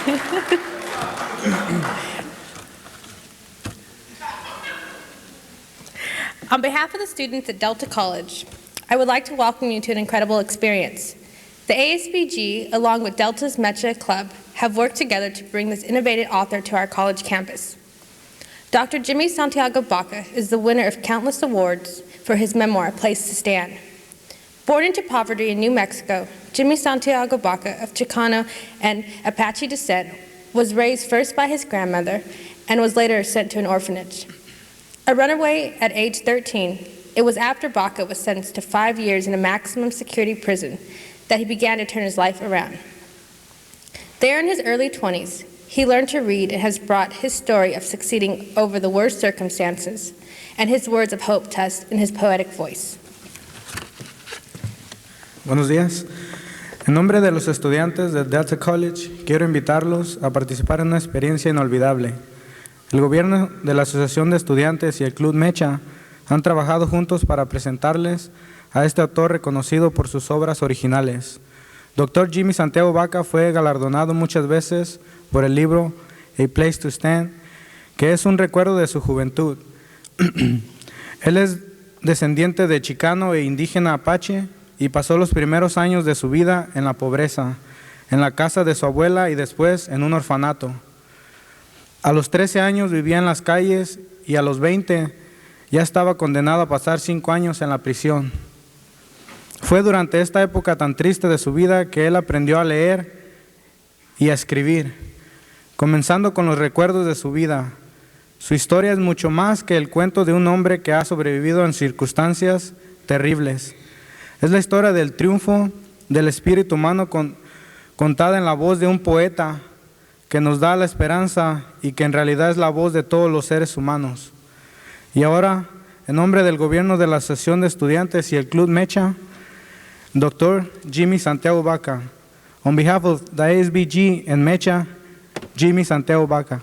On behalf of the students at Delta College, I would like to welcome you to an incredible experience. The ASBG, along with Delta's Mecha Club, have worked together to bring this innovative author to our college campus. Dr. Jimmy Santiago Baca is the winner of countless awards for his memoir, Place to Stand. Born into poverty in New Mexico, Jimmy Santiago Baca, of Chicano and Apache descent, was raised first by his grandmother and was later sent to an orphanage. A runaway at age 13, it was after Baca was sentenced to 5 years in a maximum security prison that he began to turn his life around. There in his early 20s, he learned to read and has brought his story of succeeding over the worst circumstances and his words of hope to us in his poetic voice. Buenos días. En nombre de los estudiantes de Delta College, quiero invitarlos a participar en una experiencia inolvidable. El gobierno de la Asociación de Estudiantes y el Club Mecha han trabajado juntos para presentarles a este autor reconocido por sus obras originales. Dr. Jimmy Santiago Baca fue galardonado muchas veces por el libro A Place to Stand, que es un recuerdo de su juventud. Él es descendiente de chicano e indígena apache y pasó los primeros años de su vida en la pobreza, en la casa de su abuela y después en un orfanato. A los 13 años vivía en las calles y a los 20 ya estaba condenado a pasar 5 años en la prisión. Fue durante esta época tan triste de su vida que él aprendió a leer y a escribir, comenzando con los recuerdos de su vida. Su historia es mucho más que el cuento de un hombre que ha sobrevivido en circunstancias terribles. Es la historia del triunfo del espíritu humano contada en la voz de un poeta que nos da la esperanza y que en realidad es la voz de todos los seres humanos. Y ahora, en nombre del gobierno de la Asociación de Estudiantes y el Club Mecha, Dr. Jimmy Santiago Baca. On behalf of the ASBG and Mecha, Jimmy Santiago Baca.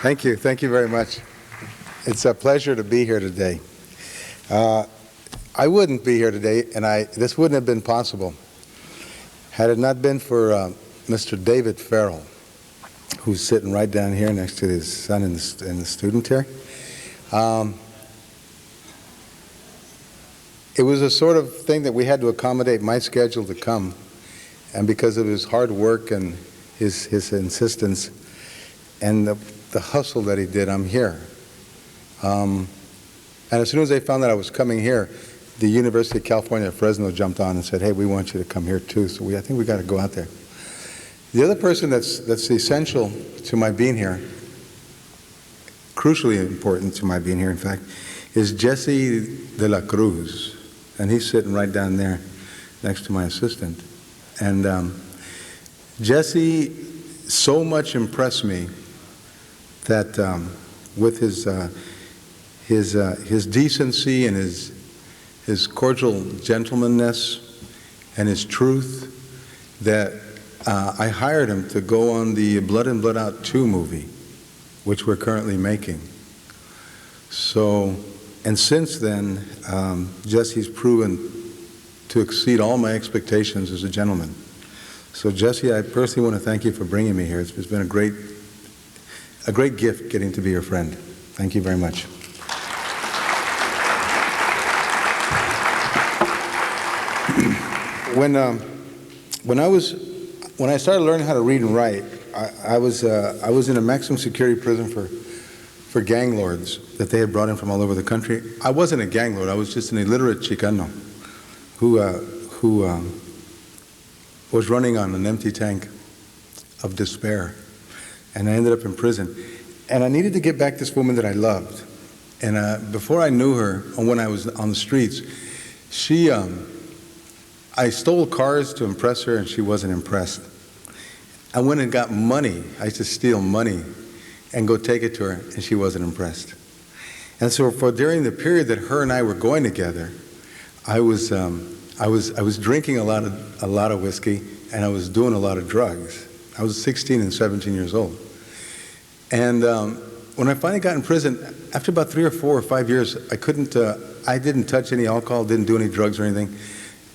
Thank you. Thank you very much. It's a pleasure to be here today. I wouldn't be here today, and this wouldn't have been possible had it not been for Mr. David Farrell, who's sitting right down here next to his son in the student here. It was a sort of thing that we had to accommodate my schedule to come, and because of his hard work and his insistence and the hustle that he did, I'm here. And as soon as they found that I was coming here, the University of California at Fresno jumped on and said, hey, we want you to come here too. So I think we got to go out there. The other person that's essential to my being here, crucially important to my being here, in fact, is Jesse de la Cruz. And he's sitting right down there next to my assistant. And Jesse so much impressed me that with his decency and his cordial gentlemanness and his truth, that I hired him to go on the Blood and Blood Out 2 movie, which we're currently making. So, and since then, Jesse's proven to exceed all my expectations as a gentleman. So Jesse, I personally want to thank you for bringing me here. It's been a great gift getting to be your friend. Thank you very much. When I started learning how to read and write, I was in a maximum security prison for gang lords that they had brought in from all over the country. I wasn't a gang lord. I was just an illiterate Chicano who was running on an empty tank of despair. And I ended up in prison. And I needed to get back this woman that I loved. And before I knew her, or when I was on the streets, I stole cars to impress her, and she wasn't impressed. I went and got money. I used to steal money and go take it to her, and she wasn't impressed. And so during the period that her and I were going together, I was drinking a lot of whiskey, and I was doing a lot of drugs. I was 16 and 17 years old. And when I finally got in prison, after about 3 or 4 or 5 years, I didn't touch any alcohol, didn't do any drugs or anything.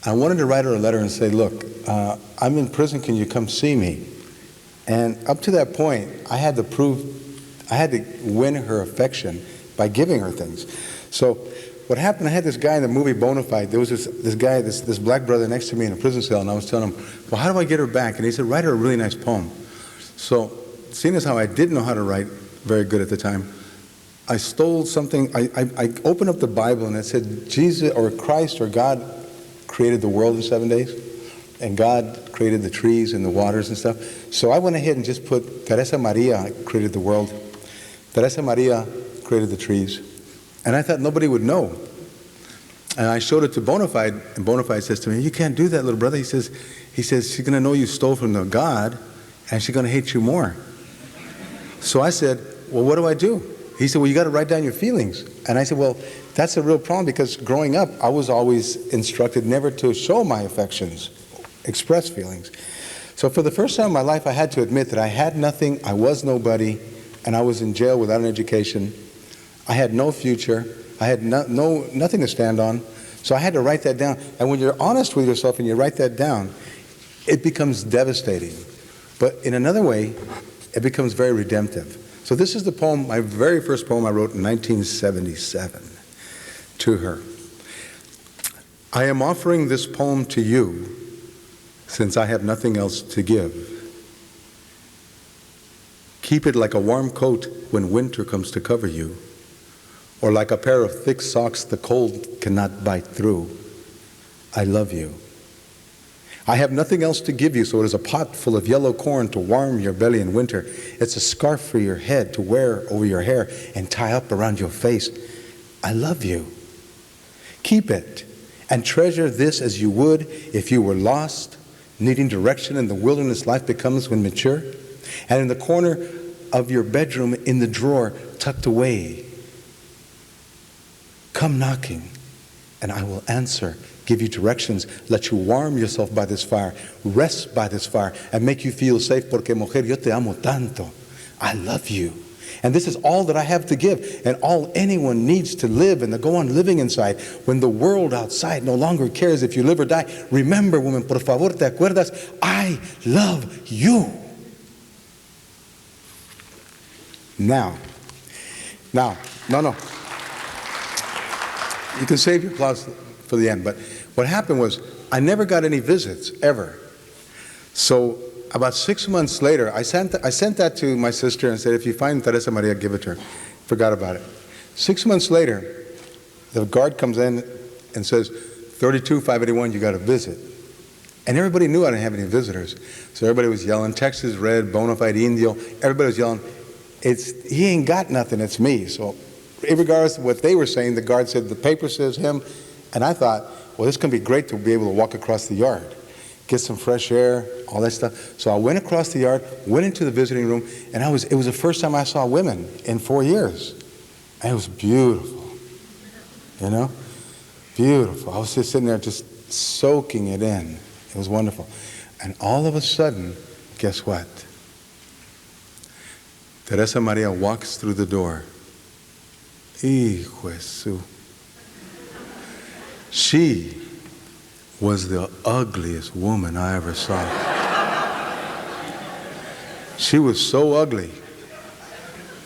I wanted to write her a letter and say, look, I'm in prison, can you come see me? And up to that point, I had to win her affection by giving her things. So what happened, I had this guy in the movie Bonafide. There was this guy, this black brother next to me in a prison cell, and I was telling him, well, how do I get her back? And he said, write her a really nice poem. So seeing as how I didn't know how to write very good at the time, I stole something. I opened up the Bible and it said Jesus or Christ or God created the world in 7 days, and God created the trees and the waters and stuff. So I went ahead and just put Teresa Maria created the world, Teresa Maria created the trees, and I thought nobody would know. And I showed it to Bonafide, and Bonafide says to me, you can't do that, little brother. He says she's going to know you stole from the God, and she's going to hate you more. So I said, well, what do I do? He said, well, you got to write down your feelings. And I said, well, that's a real problem because growing up, I was always instructed never to show my affections, express feelings. So for the first time in my life, I had to admit that I had nothing, I was nobody, and I was in jail without an education. I had no future. I had nothing to stand on. So I had to write that down. And when you're honest with yourself and you write that down, it becomes devastating. But in another way, it becomes very redemptive. So this is the poem, my very first poem I wrote in 1977 to her. I am offering this poem to you since I have nothing else to give. Keep it like a warm coat when winter comes to cover you, or like a pair of thick socks the cold cannot bite through. I love you. I have nothing else to give you, so it is a pot full of yellow corn to warm your belly in winter. It's a scarf for your head to wear over your hair and tie up around your face. I love you. Keep it and treasure this as you would if you were lost, needing direction in the wilderness life becomes when mature. And in the corner of your bedroom, in the drawer, tucked away, come knocking, and I will answer. Give you directions, let you warm yourself by this fire, rest by this fire, and make you feel safe, porque mujer, yo te amo tanto. I love you. And this is all that I have to give, and all anyone needs to live and to go on living inside. When the world outside no longer cares if you live or die, remember, woman, por favor, te acuerdas, I love you. Now, no. You can save your applause for the end, but what happened was I never got any visits, ever. So about 6 months later, I sent that to my sister and said, if you find Teresa Maria, give it to her. Forgot about it. 6 months later, the guard comes in and says, 32-581, you got a visit. And everybody knew I didn't have any visitors. So everybody was yelling, Texas Red, Bonafide Indio. Everybody was yelling, he ain't got nothing, it's me. So regardless of what they were saying, the guard said, the paper says him. And I thought, well, this is going to be great to be able to walk across the yard, get some fresh air, all that stuff. So I went across the yard, went into the visiting room, and it was the first time I saw women in 4 years. And it was beautiful, you know, beautiful. I was just sitting there just soaking it in. It was wonderful. And all of a sudden, guess what? Teresa Maria walks through the door. Hijo Jesús. She was the ugliest woman I ever saw. She was so ugly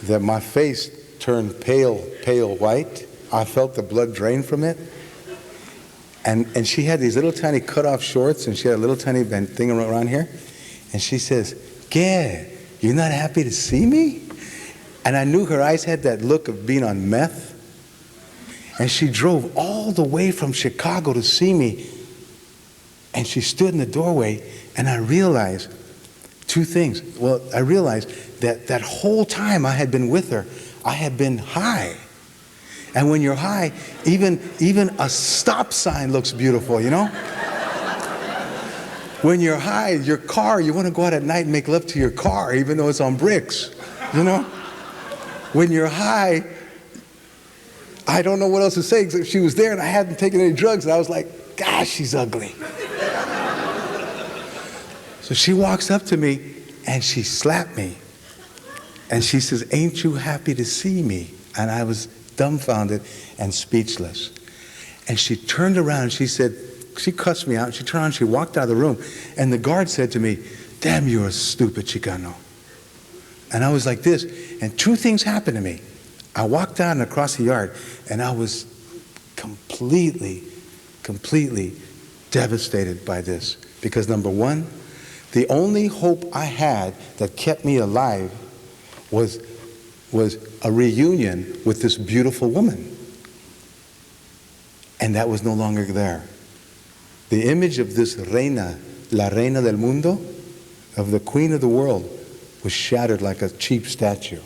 that my face turned pale white. I felt the blood drain from it. And she had these little tiny cut-off shorts, and she had a little tiny thing around here. And she says, ¿Qué? You're not happy to see me? And I knew her eyes had that look of being on meth. And she drove all the way from Chicago to see me. And she stood in the doorway, and I realized two things. Well, I realized that whole time I had been with her, I had been high. And when you're high, even a stop sign looks beautiful, you know? When you're high, your car, you want to go out at night and make love to your car, even though it's on bricks, you know? When you're high, I don't know what else to say, except she was there and I hadn't taken any drugs, and I was like, gosh, she's ugly. So she walks up to me and she slapped me. And she says, "Ain't you happy to see me?" And I was dumbfounded and speechless. And she turned around and she said, she cussed me out. She turned around, she walked out of the room. And the guard said to me, "Damn, you're a stupid Chicano." And I was like this. And two things happened to me. I walked out and across the yard, and I was completely devastated by this. Because number one, the only hope I had that kept me alive was a reunion with this beautiful woman. And that was no longer there. The image of this reina, la reina del mundo, of the queen of the world, was shattered like a cheap statue.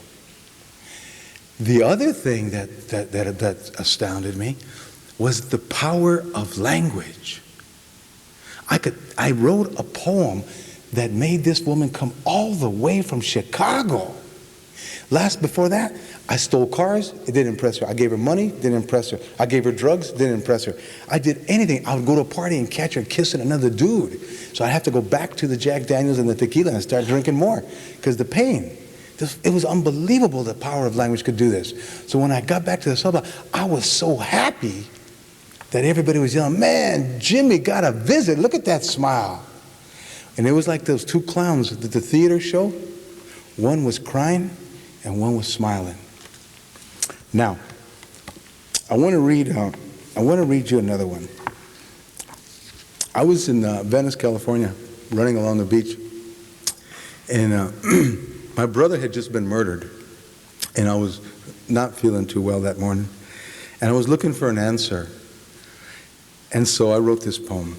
The other thing that astounded me was the power of language. I wrote a poem that made this woman come all the way from Chicago. Before that, I stole cars, it didn't impress her. I gave her money, didn't impress her. I gave her drugs, didn't impress her. I did anything. I would go to a party and catch her kissing another dude. So I'd have to go back to the Jack Daniels and the tequila and start drinking more because the pain. It was unbelievable the power of language could do this. So when I got back to the sub, I was so happy that everybody was yelling, "Man, Jimmy got a visit. Look at that smile." And it was like those two clowns at the theater show. One was crying and one was smiling. Now, I want to read you another one. I was in Venice, California, running along the beach, and my brother had just been murdered, and I was not feeling too well that morning, and I was looking for an answer, and so I wrote this poem.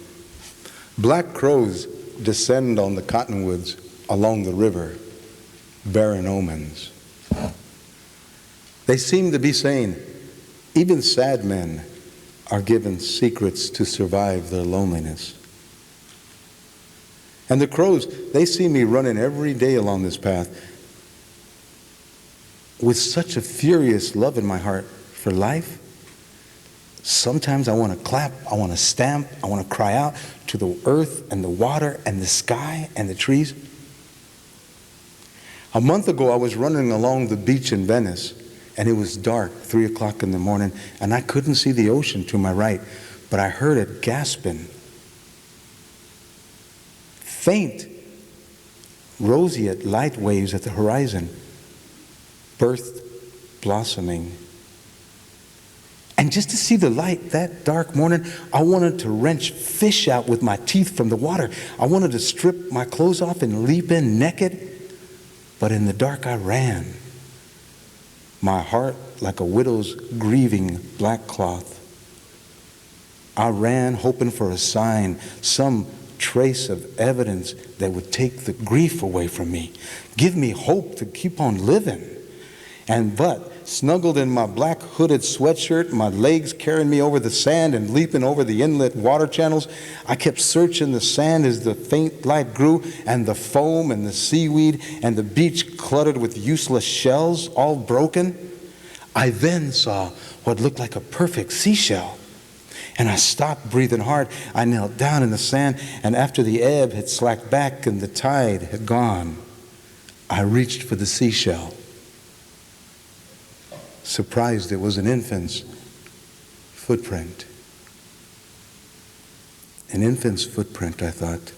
Black crows descend on the cottonwoods along the river, bearing omens. They seem to be saying, even sad men are given secrets to survive their loneliness. And the crows, they see me running every day along this path with such a furious love in my heart for life. Sometimes I want to clap, I want to stamp, I want to cry out to the earth and the water and the sky and the trees. A month ago, I was running along the beach in Venice, and it was dark, 3 o'clock in the morning, and I couldn't see the ocean to my right, but I heard it gasping. Faint, roseate light waves at the horizon, birthed, blossoming. And just to see the light that dark morning, I wanted to wrench fish out with my teeth from the water. I wanted to strip my clothes off and leap in naked. But in the dark I ran, my heart like a widow's grieving black cloth. I ran hoping for a sign, some trace of evidence that would take the grief away from me, give me hope to keep on living. But snuggled in my black hooded sweatshirt, my legs carrying me over the sand and leaping over the inlet water channels, I kept searching the sand as the faint light grew, and the foam and the seaweed and the beach cluttered with useless shells, all broken. I then saw what looked like a perfect seashell. And I stopped breathing hard. I knelt down in the sand, and after the ebb had slacked back and the tide had gone, I reached for the seashell. Surprised it was an infant's footprint. An infant's footprint, I thought.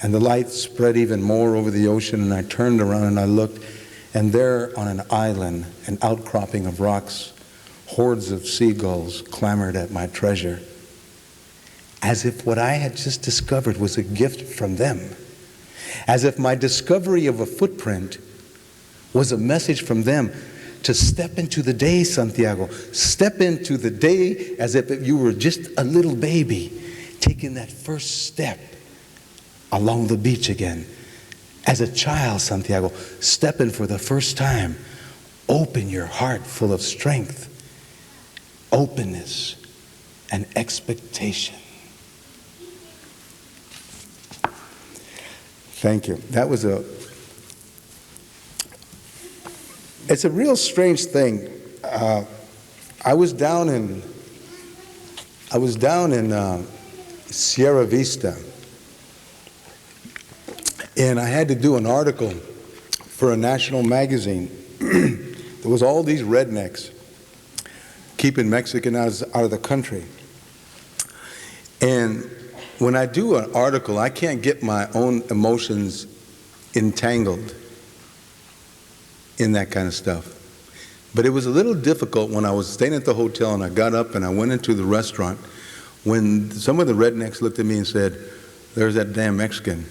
And the light spread even more over the ocean, and I turned around and I looked, and there on an island, an outcropping of rocks, hordes of seagulls clamored at my treasure, as if what I had just discovered was a gift from them, as if my discovery of a footprint was a message from them to step into the day, Santiago. Step into the day as if you were just a little baby, taking that first step along the beach again. As a child, Santiago, stepping for the first time. Open your heart full of strength, openness, and expectation. Thank you. It's a real strange thing. I was down in Sierra Vista, And I had to do an article for a national magazine. There was all these rednecks keeping Mexicans out of the country. And when I do an article, I can't get my own emotions entangled in that kind of stuff. But it was a little difficult when I was staying at the hotel and I got up and I went into the restaurant when some of the rednecks looked at me and said, "There's that damn Mexican."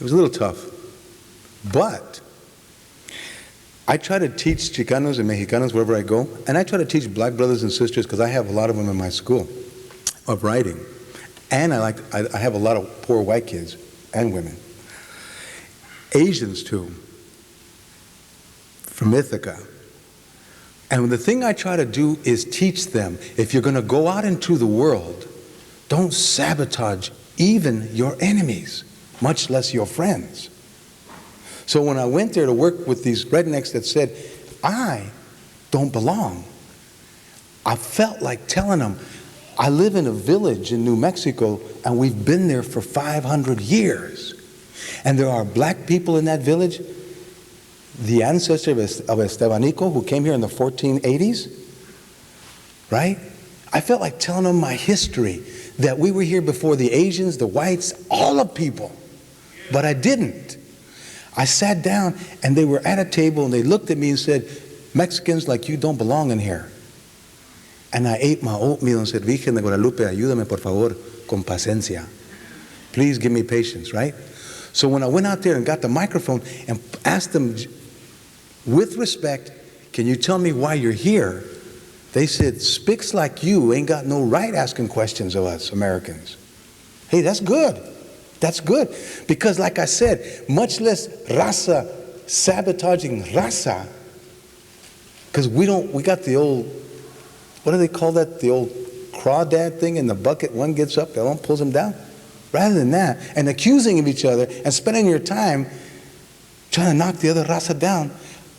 It was a little tough. But I try to teach Chicanos and Mexicanos wherever I go, and I try to teach black brothers and sisters, because I have a lot of them in my school of writing. And I have a lot of poor white kids and women. Asians too, from Ithaca. And the thing I try to do is teach them, if you're going to go out into the world, don't sabotage even your enemies, much less your friends. So when I went there to work with these rednecks that said, I don't belong, I felt like telling them, I live in a village in New Mexico, and we've been there for 500 years. And there are black people in that village, the ancestor of Estebanico, who came here in the 1480s, right? I felt like telling them my history, that we were here before the Asians, the whites, all the people. But I didn't. I sat down, and they were at a table, and they looked at me and said, Mexicans like you don't belong in here. And I ate my oatmeal and said, Virgen de Guadalupe, ayúdame por favor, con paciencia. Please give me patience, right? So when I went out there and got the microphone and asked them, with respect, can you tell me why you're here? They said, Spics like you ain't got no right asking questions of us Americans. Hey, that's good. That's good. Because like I said, much less raza sabotaging raza, because we got the old, what do they call that? The old crawdad thing in the bucket. One gets up, the other one pulls them down. Rather than that, and accusing of each other and spending your time trying to knock the other raza down,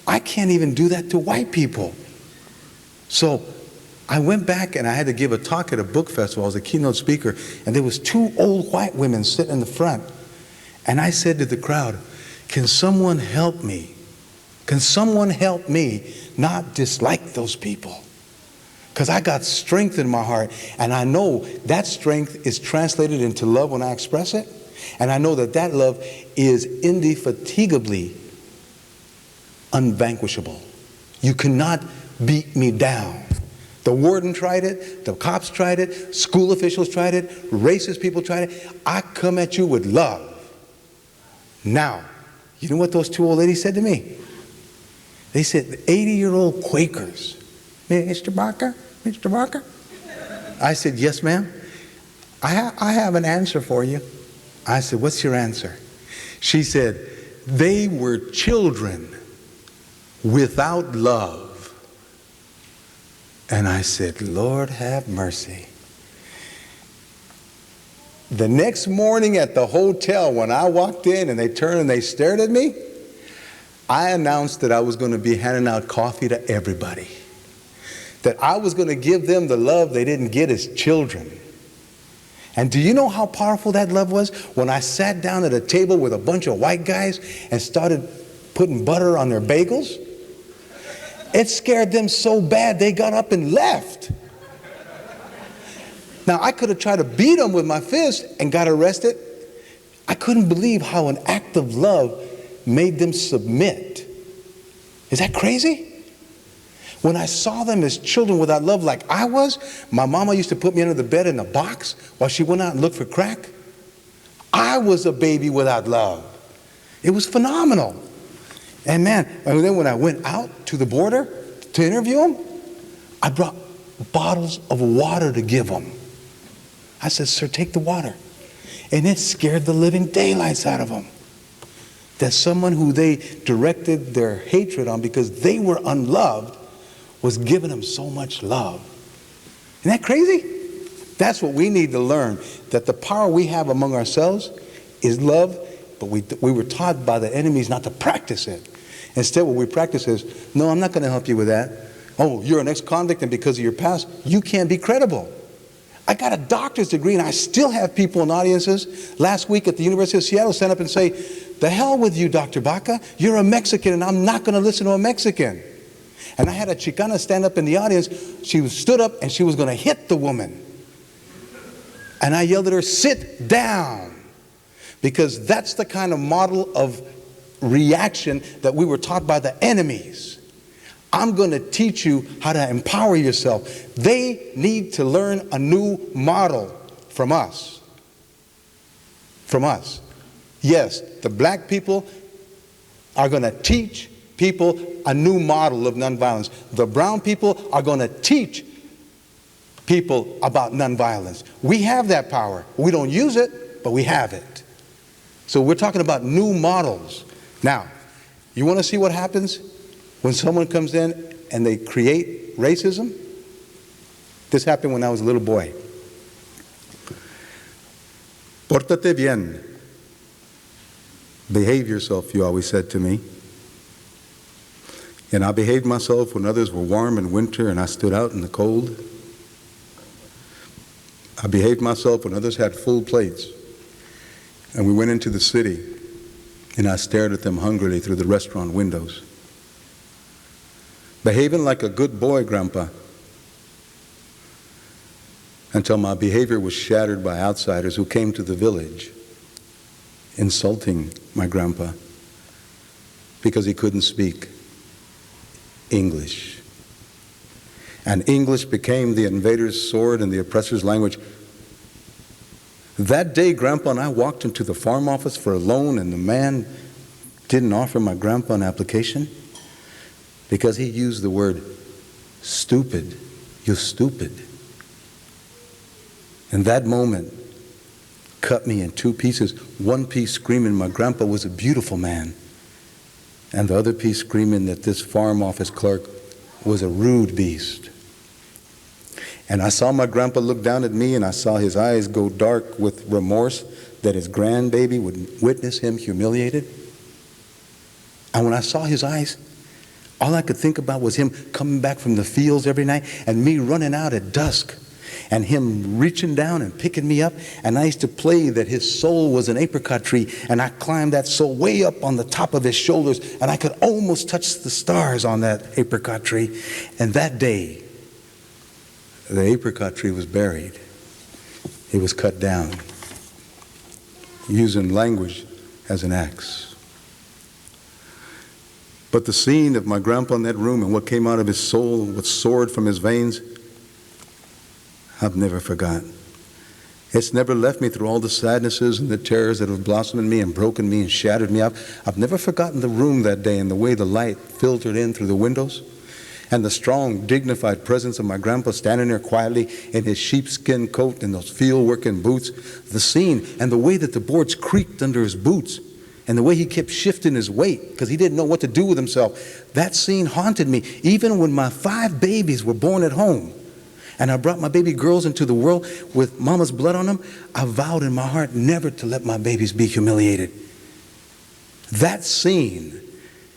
I can't even do that to white people. So I went back and I had to give a talk at a book festival. I was a keynote speaker, and there was 2 old white women sitting in the front. And I said to the crowd, can someone help me? Can someone help me not dislike those people? Because I got strength in my heart, and I know that strength is translated into love when I express it. And I know that that love is indefatigably unvanquishable. You cannot beat me down. The warden tried it, the cops tried it, school officials tried it, racist people tried it. I come at you with love. Now, you know what those 2 old ladies said to me? They said, 80-year-old Quakers. Mr. Baca, Mr. Baca? I said, yes, ma'am. I have an answer for you. I said, what's your answer? She said, they were children without love. And I said, Lord have mercy. The next morning at the hotel, when I walked in and they turned and they stared at me, I announced that I was going to be handing out coffee to everybody. That I was going to give them the love they didn't get as children. And do you know how powerful that love was? When I sat down at a table with a bunch of white guys and started putting butter on their bagels, it scared them so bad they got up and left. Now, I could have tried to beat them with my fist and got arrested. I couldn't believe how an act of love made them submit. Is that crazy? When I saw them as children without love like I was, my mama used to put me under the bed in a box while she went out and looked for crack. I was a baby without love. It was phenomenal. And man, and then when I went out to the border to interview them, I brought bottles of water to give them. I said, sir, take the water. And it scared the living daylights out of them. That someone who they directed their hatred on because they were unloved was giving them so much love. Isn't that crazy? That's what we need to learn, that the power we have among ourselves is love, but we were taught by the enemies not to practice it. Instead, what we practice is, no, I'm not going to help you with that. Oh, you're an ex-convict, and because of your past, you can't be credible. I got a doctor's degree, and I still have people in audiences last week at the University of Seattle stand up and say, the hell with you, Dr. Baca. You're a Mexican, and I'm not going to listen to a Mexican. And I had a Chicana stand up in the audience. She stood up, and she was going to hit the woman. And I yelled at her, sit down. Because that's the kind of model of reaction that we were taught by the enemies. I'm going to teach you how to empower yourself. They need to learn a new model from us. From us. Yes, the black people are going to teach people a new model of nonviolence. The brown people are going to teach people about nonviolence. We have that power. We don't use it, but we have it. So we're talking about new models. Now, you want to see what happens when someone comes in and they create racism? This happened when I was a little boy. Pórtate bien. Behave yourself, you always said to me. And I behaved myself when others were warm in winter and I stood out in the cold. I behaved myself when others had full plates. And we went into the city and I stared at them hungrily through the restaurant windows. Behaving like a good boy, Grandpa, until my behavior was shattered by outsiders who came to the village, insulting my grandpa because he couldn't speak English. And English became the invader's sword and the oppressor's language. That day, Grandpa and I walked into the farm office for a loan, and the man didn't offer my grandpa an application because he used the word stupid. You're stupid. And that moment cut me in two pieces. One piece screaming my grandpa was a beautiful man, and the other piece screaming that this farm office clerk was a rude beast. And I saw my grandpa look down at me, and I saw his eyes go dark with remorse that his grandbaby would witness him humiliated. And when I saw his eyes, all I could think about was him coming back from the fields every night and me running out at dusk and him reaching down and picking me up. And I used to play that his soul was an apricot tree, and I climbed that soul way up on the top of his shoulders, and I could almost touch the stars on that apricot tree. And that day, the apricot tree was buried. It was cut down, using language as an axe. But the scene of my grandpa in that room and what came out of his soul, what soared from his veins, I've never forgotten. It's never left me through all the sadnesses and the terrors that have blossomed in me and broken me and shattered me up. I've never forgotten the room that day and the way the light filtered in through the windows and the strong, dignified presence of my grandpa standing there quietly in his sheepskin coat and those field-working boots. The scene and the way that the boards creaked under his boots and the way he kept shifting his weight because he didn't know what to do with himself. That scene haunted me even when my 5 babies were born at home. And I brought my baby girls into the world with mama's blood on them. I vowed in my heart never to let my babies be humiliated. That scene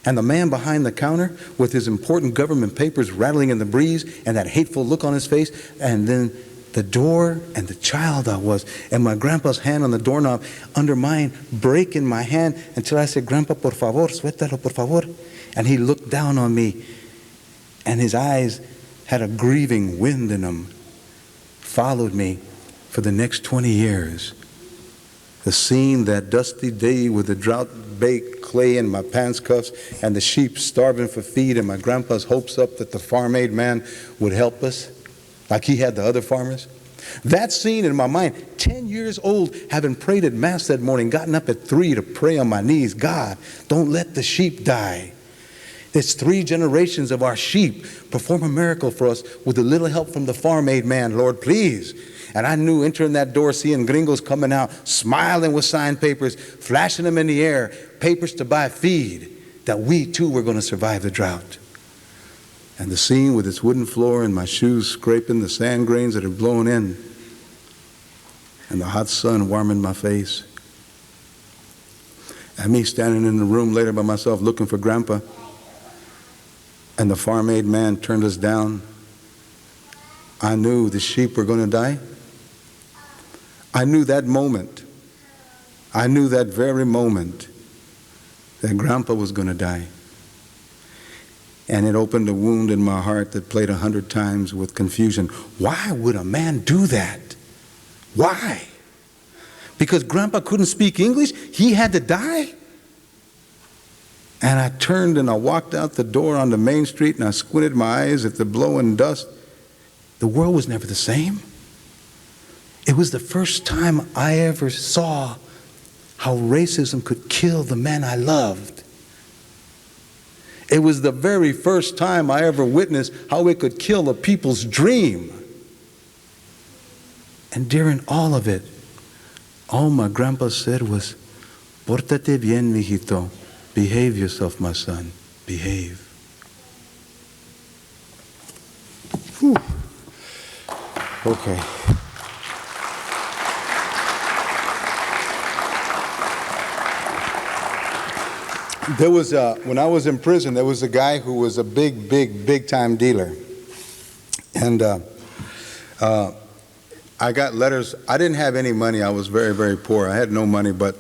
and the man behind the counter with his important government papers rattling in the breeze and that hateful look on his face, and then the door and the child I was, and my grandpa's hand on the doorknob under mine, breaking my hand until I said, "Grandpa, por favor, suéltalo, por favor." And he looked down on me, and his eyes had a grieving wind in them, followed me for the next 20 years. The scene that dusty day with the drought-baked clay in my pants cuffs and the sheep starving for feed and my grandpa's hopes up that the farm-aid man would help us like he had the other farmers. That scene in my mind, 10 years old, having prayed at Mass that morning, gotten up at 3 to pray on my knees, "God, don't let the sheep die. It's 3 generations of our sheep. Perform a miracle for us with a little help from the farm-aid man, Lord, please." And I knew entering that door, seeing gringos coming out, smiling with signed papers, flashing them in the air, papers to buy feed, that we too were going to survive the drought. And the scene with its wooden floor and my shoes scraping the sand grains that had blown in, and the hot sun warming my face, and me standing in the room later by myself looking for Grandpa, and the farm-aid man turned us down. I knew the sheep were going to die, I knew that moment, I knew that very moment that Grandpa was going to die. And it opened a wound in my heart that played 100 times with confusion. Why would a man do that? Why? Because Grandpa couldn't speak English? He had to die? And I turned and I walked out the door onto Main Street and I squinted my eyes at the blowing dust. The world was never the same. It was the first time I ever saw how racism could kill the man I loved. It was the very first time I ever witnessed how it could kill a people's dream. And during all of it, all my grandpa said was, "Pórtate bien, mijito. Behave yourself, my son. Behave." Whew. Okay. There was when I was in prison, there was a guy who was a big time dealer. And I got letters. I didn't have any money. I was very poor. I had no money, but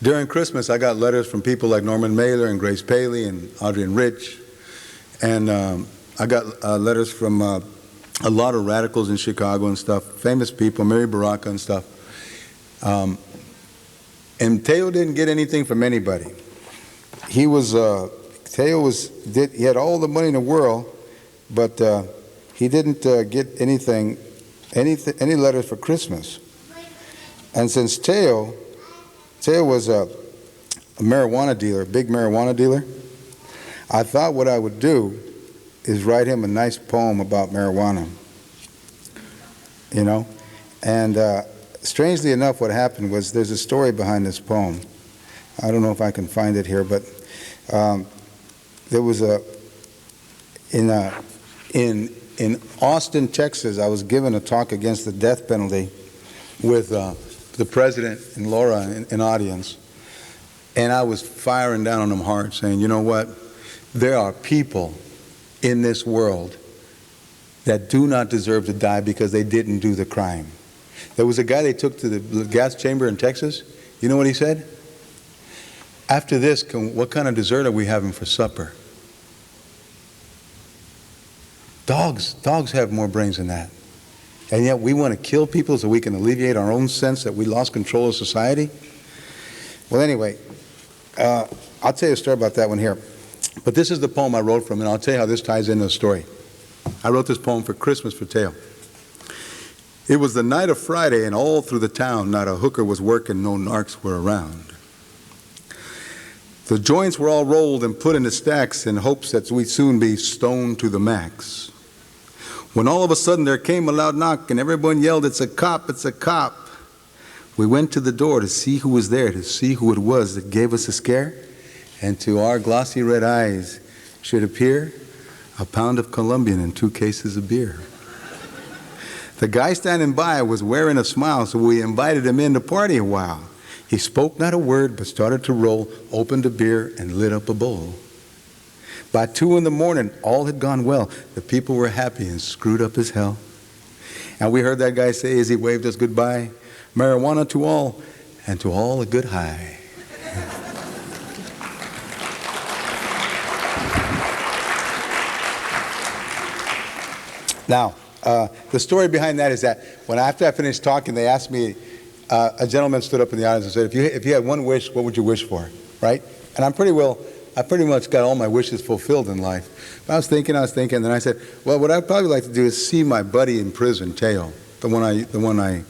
during Christmas, I got letters from people like Norman Mailer and Grace Paley and Audrey and Rich. And I got letters from a lot of radicals in Chicago and stuff, famous people, Mary Baraka and stuff. And Teo didn't get anything from anybody. He was, he had all the money in the world, but he didn't get any letters for Christmas. And since Teo was a marijuana dealer, a big marijuana dealer, I thought what I would do is write him a nice poem about marijuana, you know? And strangely enough, what happened was there's a story behind this poem. I don't know if I can find it here, but there was in Austin, Texas, I was given a talk against the death penalty with the president and Laura in audience, and I was firing down on them hard, saying, you know what, there are people in this world that do not deserve to die because they didn't do the crime. There was a guy they took to the gas chamber in Texas. You know what he said? After this, what kind of dessert are we having for supper? Dogs have more brains than that. And yet we want to kill people so we can alleviate our own sense that we lost control of society? Well, anyway, I'll tell you a story about that one here. But this is the poem I wrote from, and I'll tell you how this ties into the story. I wrote this poem for Christmas for Teo. It was the night of Friday, and all through the town, not a hooker was working, no narcs were around. The joints were all rolled and put into stacks in hopes that we'd soon be stoned to the max. When all of a sudden there came a loud knock and everyone yelled, "It's a cop, it's a cop." We went to the door to see who was there, to see who it was that gave us a scare. And to our glossy red eyes should appear a pound of Colombian and 2 cases of beer. The guy standing by was wearing a smile, so we invited him in to party a while. He spoke not a word, but started to roll, opened a beer, and lit up a bowl. By 2 in the morning, all had gone well. The people were happy and screwed up as hell. And we heard that guy say as he waved us goodbye, "Marijuana to all, and to all a good high." Now, the story behind that is that after I finished talking, they asked me, a gentleman stood up in the audience and said, if you had one wish, what would you wish for, right? And I pretty much got all my wishes fulfilled in life. But I was thinking, and then I said, well, what I'd probably like to do is see my buddy in prison, Teo, the one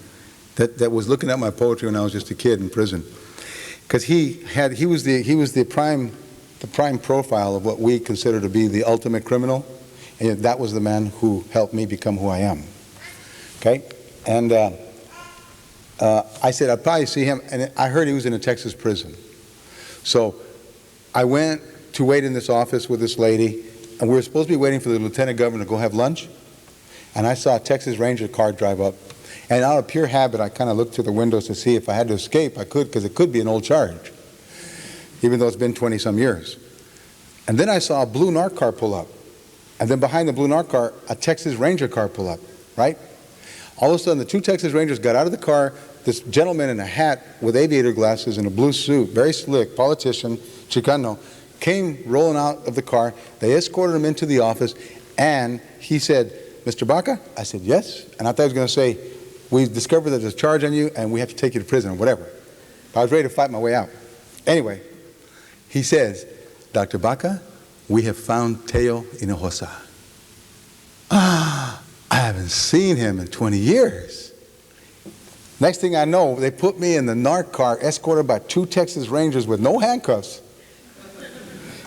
that was looking at my poetry when I was just a kid in prison. Because he was the prime profile of what we consider to be the ultimate criminal. And that was the man who helped me become who I am. Okay? And I said I'd probably see him, and I heard he was in a Texas prison. So I went to wait in this office with this lady, and we were supposed to be waiting for the lieutenant governor to go have lunch. And I saw a Texas Ranger car drive up. And out of pure habit, I kind of looked through the windows to see if I had to escape. I could, because it could be an old charge, even though it's been 20-some years. And then I saw a blue narc car pull up. And then behind the blue narc car, a Texas Ranger car pull up, right? All of a sudden, the 2 Texas Rangers got out of the car. This gentleman in a hat with aviator glasses and a blue suit, very slick, politician, Chicano, came rolling out of the car. They escorted him into the office, and he said, "Mr. Baca?" I said, "Yes." And I thought he was going to say, "We've discovered that there's a charge on you, and we have to take you to prison," or whatever. I was ready to fight my way out. Anyway, he says, "Dr. Baca, we have found Teo Hinojosa." I haven't seen him in 20 years. Next thing I know, they put me in the narc car, escorted by 2 Texas Rangers with no handcuffs.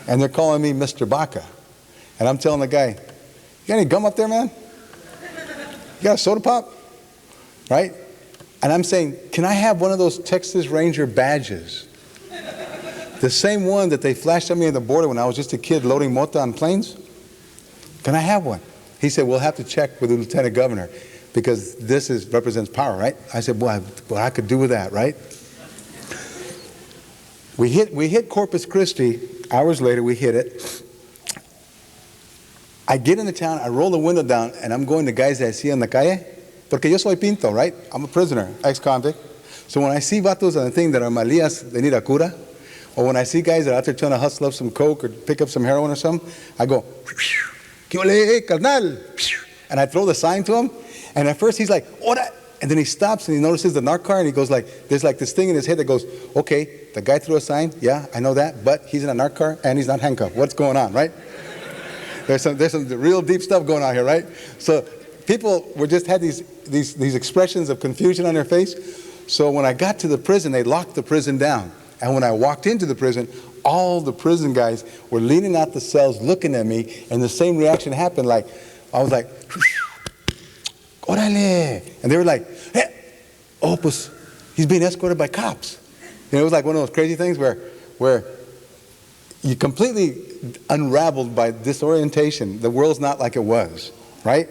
And they're calling me Mr. Baca. And I'm telling the guy, "You got any gum up there, man? You got a soda pop?" Right? And I'm saying, "Can I have one of those Texas Ranger badges? The same one that they flashed at me at the border when I was just a kid loading mota on planes? Can I have one?" He said, "We'll have to check with the lieutenant governor because this represents power," right? I said, "Well, I could do with that," right? We hit Corpus Christi. Hours later, we hit it. I get into town, I roll the window down, and I'm going to guys that I see on the calle. Porque yo soy pinto, right? I'm a prisoner, ex-convict. So when I see vatos on the thing that are malías, they need a cura, or when I see guys that are out there trying to hustle up some coke or pick up some heroin or something, I go, "¿Qué ole, carnal?" And I throw the sign to him, and at first he's like, "Ora!" And then he stops and he notices the narc car, and he goes like, there's like this thing in his head that goes, "Okay, the guy threw a sign, yeah, I know that, but he's in a narc car and he's not handcuffed. What's going on," right? There's some real deep stuff going on here, right? So people just had these expressions of confusion on their face. So when I got to the prison, they locked the prison down. And when I walked into the prison, all the prison guys were leaning out the cells looking at me, and the same reaction happened. Like, I was like, "Órale!" And they were like, "Hey, oh, pues, he's being escorted by cops." You know, it was like one of those crazy things where you completely unraveled by disorientation. The world's not like it was, right?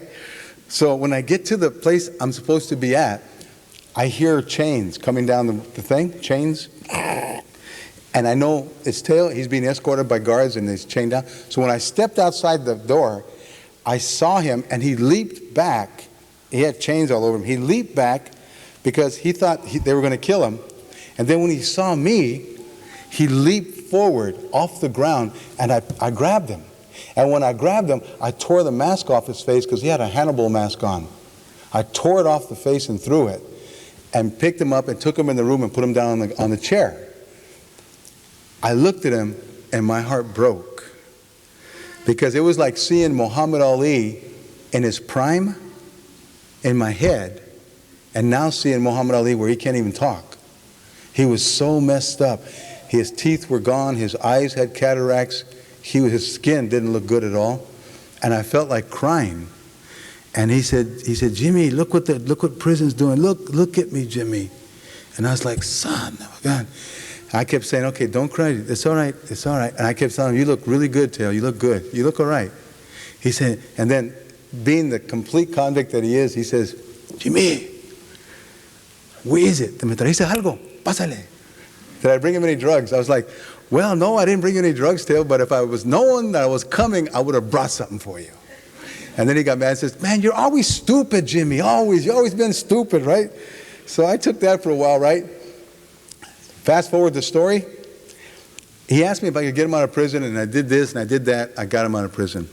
So when I get to the place I'm supposed to be at, I hear chains coming down the thing, chains. And I know it's Teo. He's being escorted by guards and he's chained down. So when I stepped outside the door, I saw him and he leaped back. He had chains all over him. He leaped back because he thought they were going to kill him. And then when he saw me, he leaped forward off the ground and I grabbed him. And when I grabbed him, I tore the mask off his face because he had a Hannibal mask on. I tore it off the face and threw it and picked him up and took him in the room and put him down on the chair. I looked at him and my heart broke because it was like seeing Muhammad Ali in his prime in my head and now seeing Muhammad Ali where he can't even talk. He was so messed up. His teeth were gone. His eyes had cataracts. His skin didn't look good at all. And I felt like crying. And he said, "Jimmy, look what prison's doing. Look at me, Jimmy." And I was like, "Son of a gun." I kept saying, "Okay, don't cry. It's all right. It's all right." And I kept telling him, "You look really good, Teo. You look good. You look all right." He said, and then being the complete convict that he is, he says, "Jimmy, where is it? ¿Te me trajiste algo? Pásale." Did I bring him any drugs? I was like, "Well, no, I didn't bring you any drugs, Teo, but if I was knowing that I was coming, I would have brought something for you." And then he got mad and says, "Man, you're always stupid, Jimmy, always. You've always been stupid, right?" So I took that for a while, right? Fast forward the story. He asked me if I could get him out of prison, and I did this and I did that. I got him out of prison.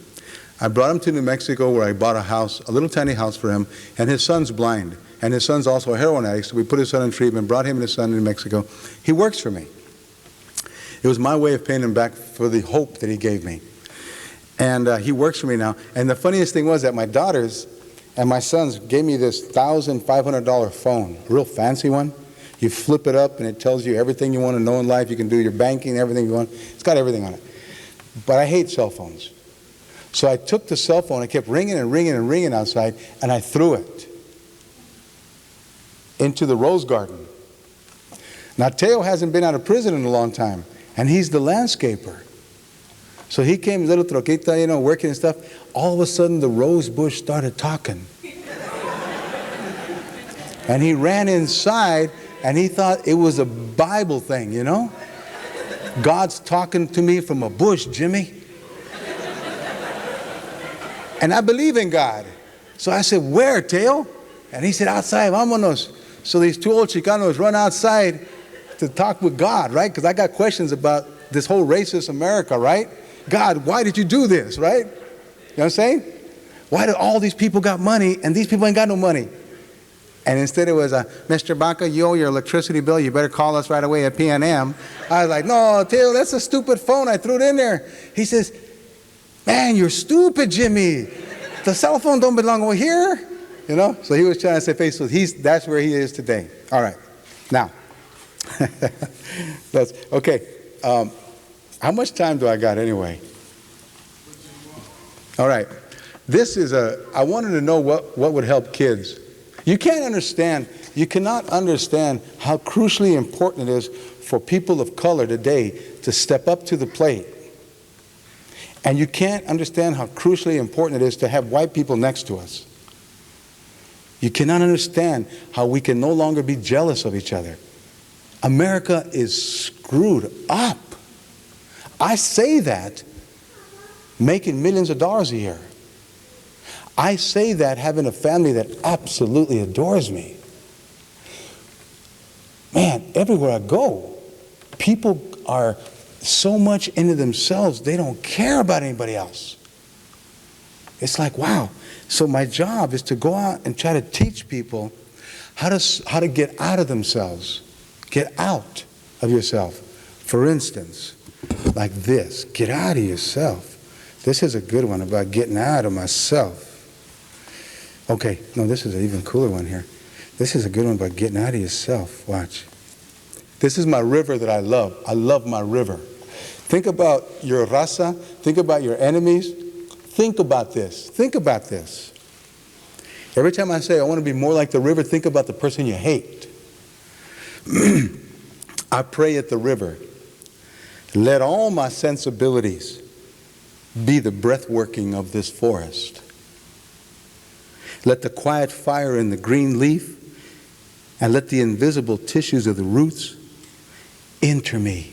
I brought him to New Mexico where I bought a house, a little tiny house for him, and his son's blind. And his son's also a heroin addict, so we put his son in treatment, brought him and his son to New Mexico. He works for me. It was my way of paying him back for the hope that he gave me. And he works for me now. And the funniest thing was that my daughters and my sons gave me this $1,500 phone, a real fancy one. You flip it up and it tells you everything you want to know in life. You can do your banking, everything you want. It's got everything on it. But I hate cell phones. So I took the cell phone, it kept ringing and ringing and ringing outside, and I threw it into the rose garden. Now, Teo hasn't been out of prison in a long time, and he's the landscaper. So he came, little troquita, you know, working and stuff. All of a sudden, the rose bush started talking. And he ran inside, and he thought it was a Bible thing, you know? God's talking to me from a bush, Jimmy. And I believe in God. So I said, "Where, Teo?" And he said, outside, vámonos. So these two old Chicanos run outside to talk with God, right? Because I got questions about this whole racist America, right? God, why did you do this, right? You know what I'm saying? Why do all these people got money and these people ain't got no money? And instead it was, Mr. Baca, you owe your electricity bill. You better call us right away at PNM. I was like, no, Theo, that's a stupid phone. I threw it in there. He says, man, you're stupid, Jimmy. The cell phone don't belong over here. You know? So he was trying to say face. That's where he is today. All right. Now, that's okay. How much time do I got anyway? All right. I wanted to know what would help kids. You cannot understand how crucially important it is for people of color today to step up to the plate. And you can't understand how crucially important it is to have white people next to us. You cannot understand how we can no longer be jealous of each other. America is screwed up. I say that making millions of dollars a year. I say that having a family that absolutely adores me. Man, everywhere I go, people are so much into themselves, they don't care about anybody else. It's like, wow. So my job is to go out and try to teach people how to get out of themselves. Get out of yourself. For instance, like this, get out of yourself. This is a good one about getting out of myself. Okay, no, this is an even cooler one here. This is a good one about getting out of yourself. Watch. This is my river that I love. I love my river. Think about your raza. Think about your enemies. Think about this. Think about this. Every time I say I want to be more like the river, think about the person you hate. I pray at the river. Let all my sensibilities be the breath working of this forest. Let the quiet fire in the green leaf and let the invisible tissues of the roots enter me,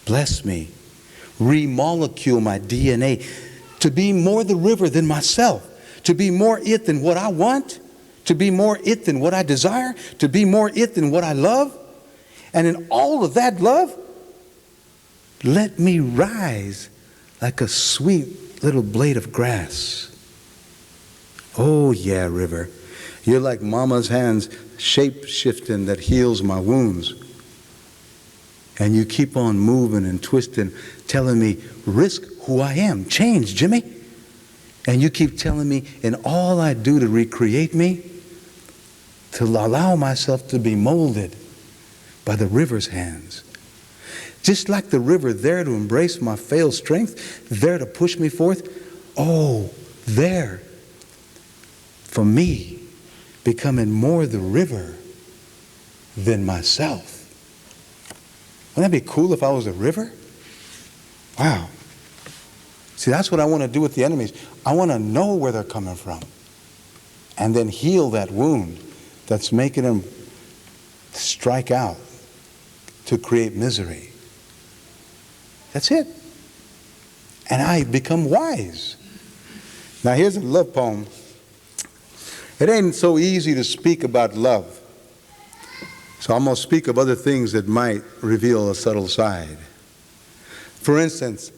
bless me, remolecule my DNA to be more the river than myself, to be more it than what I want, to be more it than what I desire, to be more it than what I love. And in all of that love, let me rise like a sweet little blade of grass. Oh yeah, river, you're like mama's hands shape-shifting that heals my wounds. And you keep on moving and twisting, telling me, risk who I am, change, Jimmy. And you keep telling me in all I do to recreate me, to allow myself to be molded by the river's hands. Just like the river there to embrace my failed strength, there to push me forth. Oh, there for me, becoming more the river than myself. Wouldn't that be cool if I was a river? Wow. See, that's what I want to do with the enemies. I want to know where they're coming from and then heal that wound that's making them strike out to create misery. That's it. And I become wise. Now here's a love poem. It ain't so easy to speak about love. So I'm going to speak of other things that might reveal a subtle side. For instance,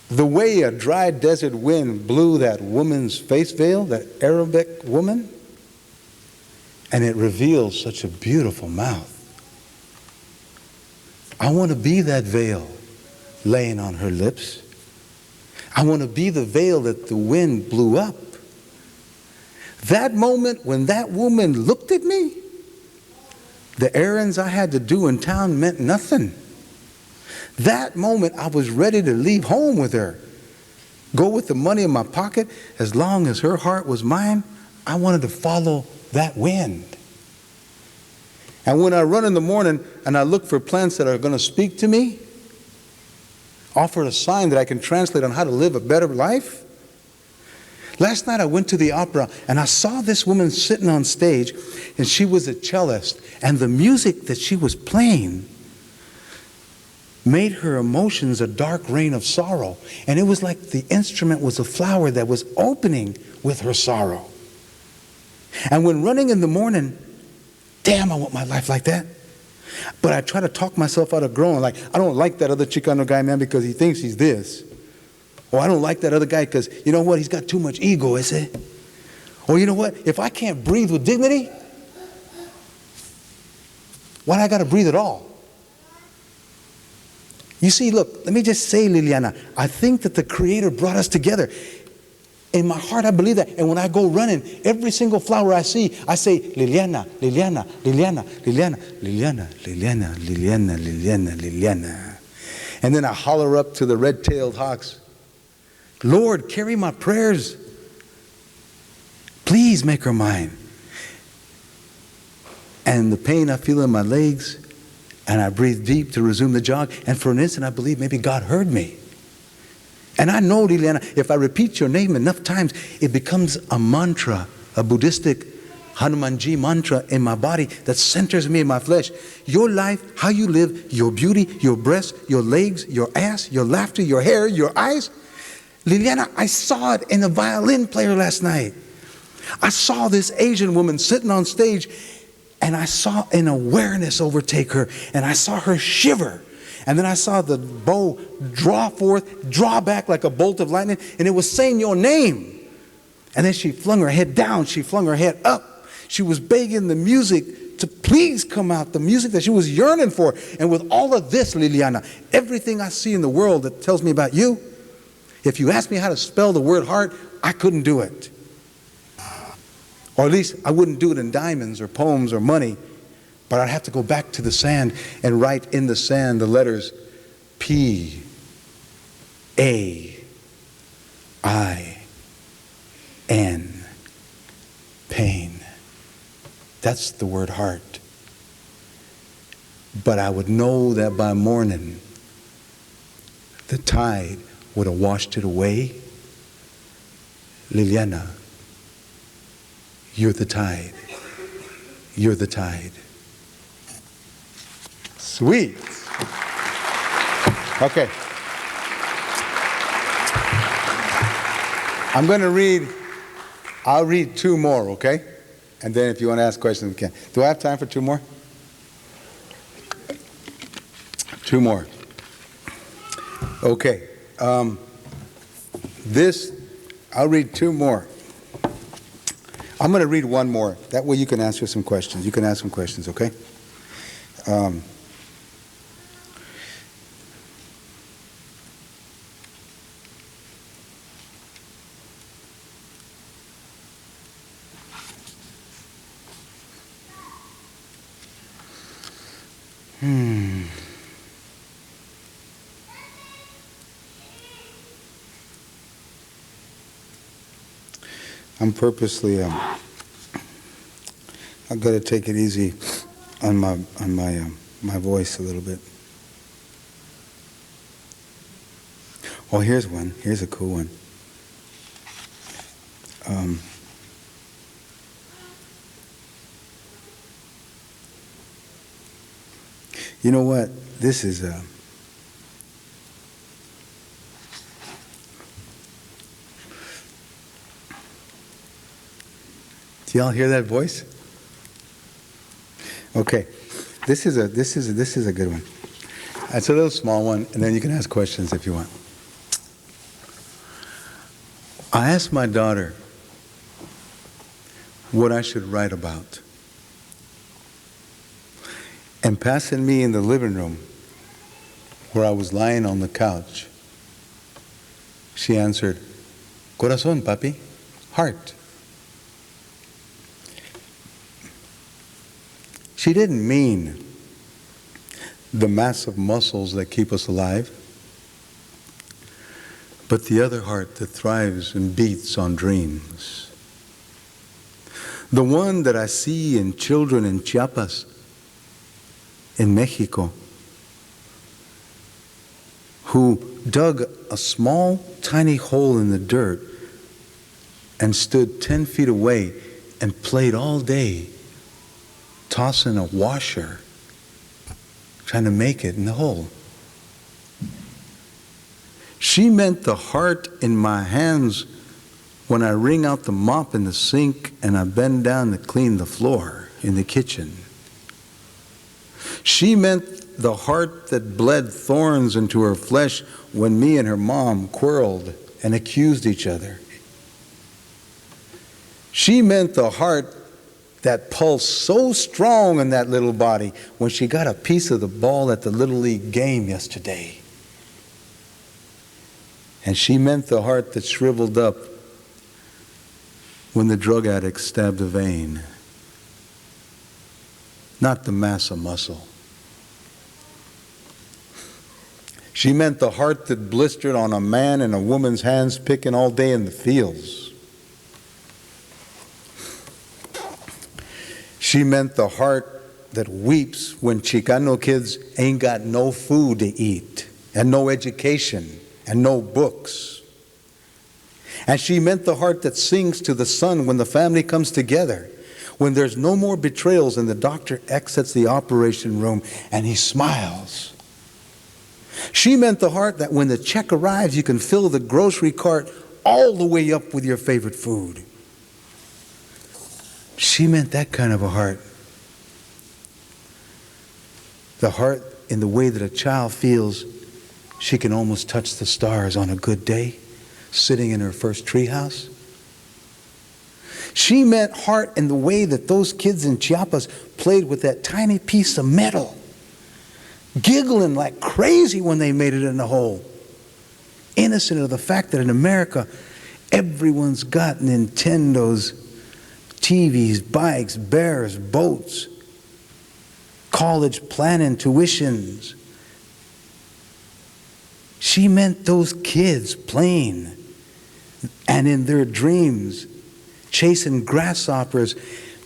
the way a dry desert wind blew that woman's face veil, that Arabic woman, and it reveals such a beautiful mouth. I want to be that veil laying on her lips. I want to be the veil that the wind blew up. That moment when that woman looked at me, the errands I had to do in town meant nothing. That moment I was ready to leave home with her, go with the money in my pocket. As long as her heart was mine, I wanted to follow that wind. And when I run in the morning and I look for plants that are going to speak to me, offer a sign that I can translate on how to live a better life. Last night I went to the opera and I saw this woman sitting on stage, and she was a cellist, and the music that she was playing made her emotions a dark rain of sorrow. And it was like the instrument was a flower that was opening with her sorrow. And when running in the morning, damn, I want my life like that. But I try to talk myself out of growing. Like, I don't like that other Chicano guy, man, because he thinks he's this. Or I don't like that other guy because, you know what, he's got too much ego, is it? Or you know what, if I can't breathe with dignity, why do I got to breathe at all? You see, look, let me just say, Liliana, I think that the Creator brought us together. In my heart, I believe that. And when I go running, every single flower I see, I say, Liliana, Liliana, Liliana, Liliana, Liliana, Liliana, Liliana, Liliana, Liliana. And then I holler up to the red-tailed hawks, Lord, carry my prayers. Please make her mine. And the pain I feel in my legs, and I breathe deep to resume the jog. And for an instant, I believe maybe God heard me. And I know, Liliana, if I repeat your name enough times, it becomes a mantra, a Buddhistic Hanumanji mantra in my body that centers me in my flesh. Your life, how you live, your beauty, your breasts, your legs, your ass, your laughter, your hair, your eyes. Liliana, I saw it in a violin player last night. I saw this Asian woman sitting on stage, and I saw an awareness overtake her, and I saw her shiver. And then I saw the bow draw forth, draw back like a bolt of lightning, and it was saying your name. And then she flung her head down, she flung her head up. She was begging the music to please come out, the music that she was yearning for. And with all of this, Liliana, everything I see in the world that tells me about you, if you ask me how to spell the word heart, I couldn't do it. Or at least I wouldn't do it in diamonds or poems or money, but I'd have to go back to the sand and write in the sand the letters P-A-I-N, pain. That's the word heart. But I would know that by morning, the tide would have washed it away. Liliana, you're the tide. You're the tide. Sweet. Okay. I'm going to read, I'll read two more, okay? And then if you want to ask questions, we can. Do I have time for two more? Two more. Okay. I'll read two more. I'm going to read one more. That way you can answer some questions. You can ask some questions, okay? I'm purposely, I'm going to take it easy on my voice a little bit. Oh, here's one. Here's a cool one. You know what? This is do y'all hear that voice? Okay, this is a good one. It's a little small one, and then you can ask questions if you want. I asked my daughter what I should write about. And passing me in the living room, where I was lying on the couch, she answered, Corazón, papi, heart. She didn't mean the massive muscles that keep us alive, but the other heart that thrives and beats on dreams. The one that I see in children in Chiapas, in Mexico, who dug a small, tiny hole in the dirt and stood 10 feet away and played all day, tossing a washer, trying to make it in the hole. She meant the heart in my hands when I wring out the mop in the sink and I bend down to clean the floor in the kitchen. She meant the heart that bled thorns into her flesh when me and her mom quarreled and accused each other. She meant the heart that pulsed so strong in that little body when she got a piece of the ball at the Little League game yesterday. And she meant the heart that shriveled up when the drug addict stabbed a vein, not the mass of muscle. She meant the heart that blistered on a man and a woman's hands picking all day in the fields. She meant the heart that weeps when Chicano kids ain't got no food to eat and no education and no books. And she meant the heart that sings to the sun when the family comes together, when there's no more betrayals and the doctor exits the operation room and he smiles. She meant the heart that when the check arrives, you can fill the grocery cart all the way up with your favorite food. She meant that kind of a heart. The heart in the way that a child feels she can almost touch the stars on a good day, sitting in her first treehouse. She meant heart in the way that those kids in Chiapas played with that tiny piece of metal, giggling like crazy when they made it in the hole, innocent of the fact that in America, everyone's got Nintendos, TVs, bikes, bears, boats, college planning, tuitions. She meant those kids playing and in their dreams chasing grasshoppers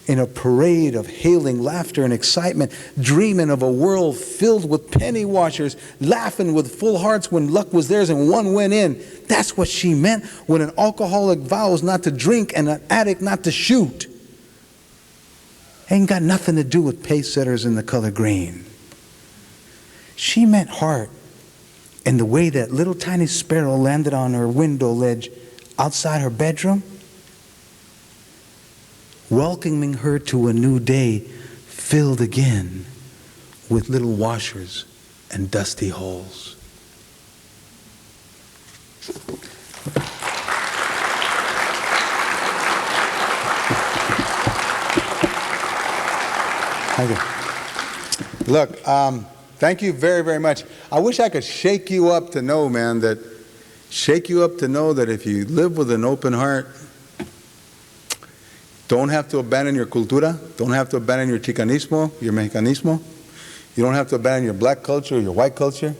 in a parade of hailing laughter and excitement, dreaming of a world filled with penny washers, laughing with full hearts when luck was theirs and one went in. That's what she meant when an alcoholic vows not to drink and an addict not to shoot. Ain't got nothing to do with pace setters in the color green. She meant heart in the way that little tiny sparrow landed on her window ledge outside her bedroom, welcoming her to a new day filled again with little washers and dusty holes. Thank you. Look, thank you very, very much. I wish I could shake you up to know, man, that if you live with an open heart, don't have to abandon your cultura, don't have to abandon your chicanismo, your mexicanismo, you don't have to abandon your black culture, your white culture.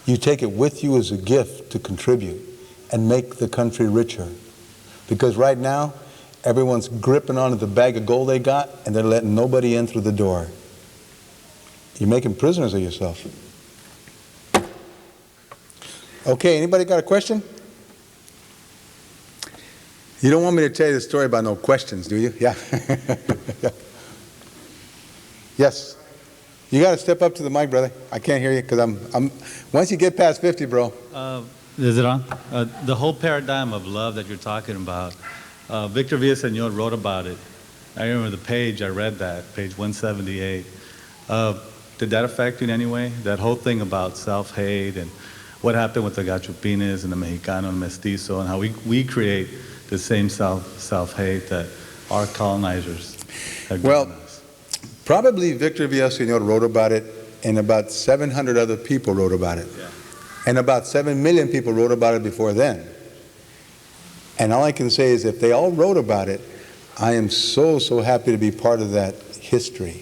You take it with you as a gift to contribute and make the country richer. Because right now, everyone's gripping onto the bag of gold they got and they're letting nobody in through the door. You're making prisoners of yourself. Okay, anybody got a question? You don't want me to tell you the story about no questions, do you? Yeah. Yes. You got to step up to the mic, brother. I can't hear you because I'm. Once you get past 50, bro. Is it on? The whole paradigm of love that you're talking about, Victor Villaseñor wrote about it. I remember the page, I read that, page 178. Did that affect you in any way? That whole thing about self-hate and what happened with the Gachupines and the Mexicano and Mestizo and how we create the same self-hate that our colonizers have given us? Probably Victor Villaseñor wrote about it, and about 700 other people wrote about it. Yeah. And about 7 million people wrote about it before then. And all I can say is if they all wrote about it, I am so, so happy to be part of that history.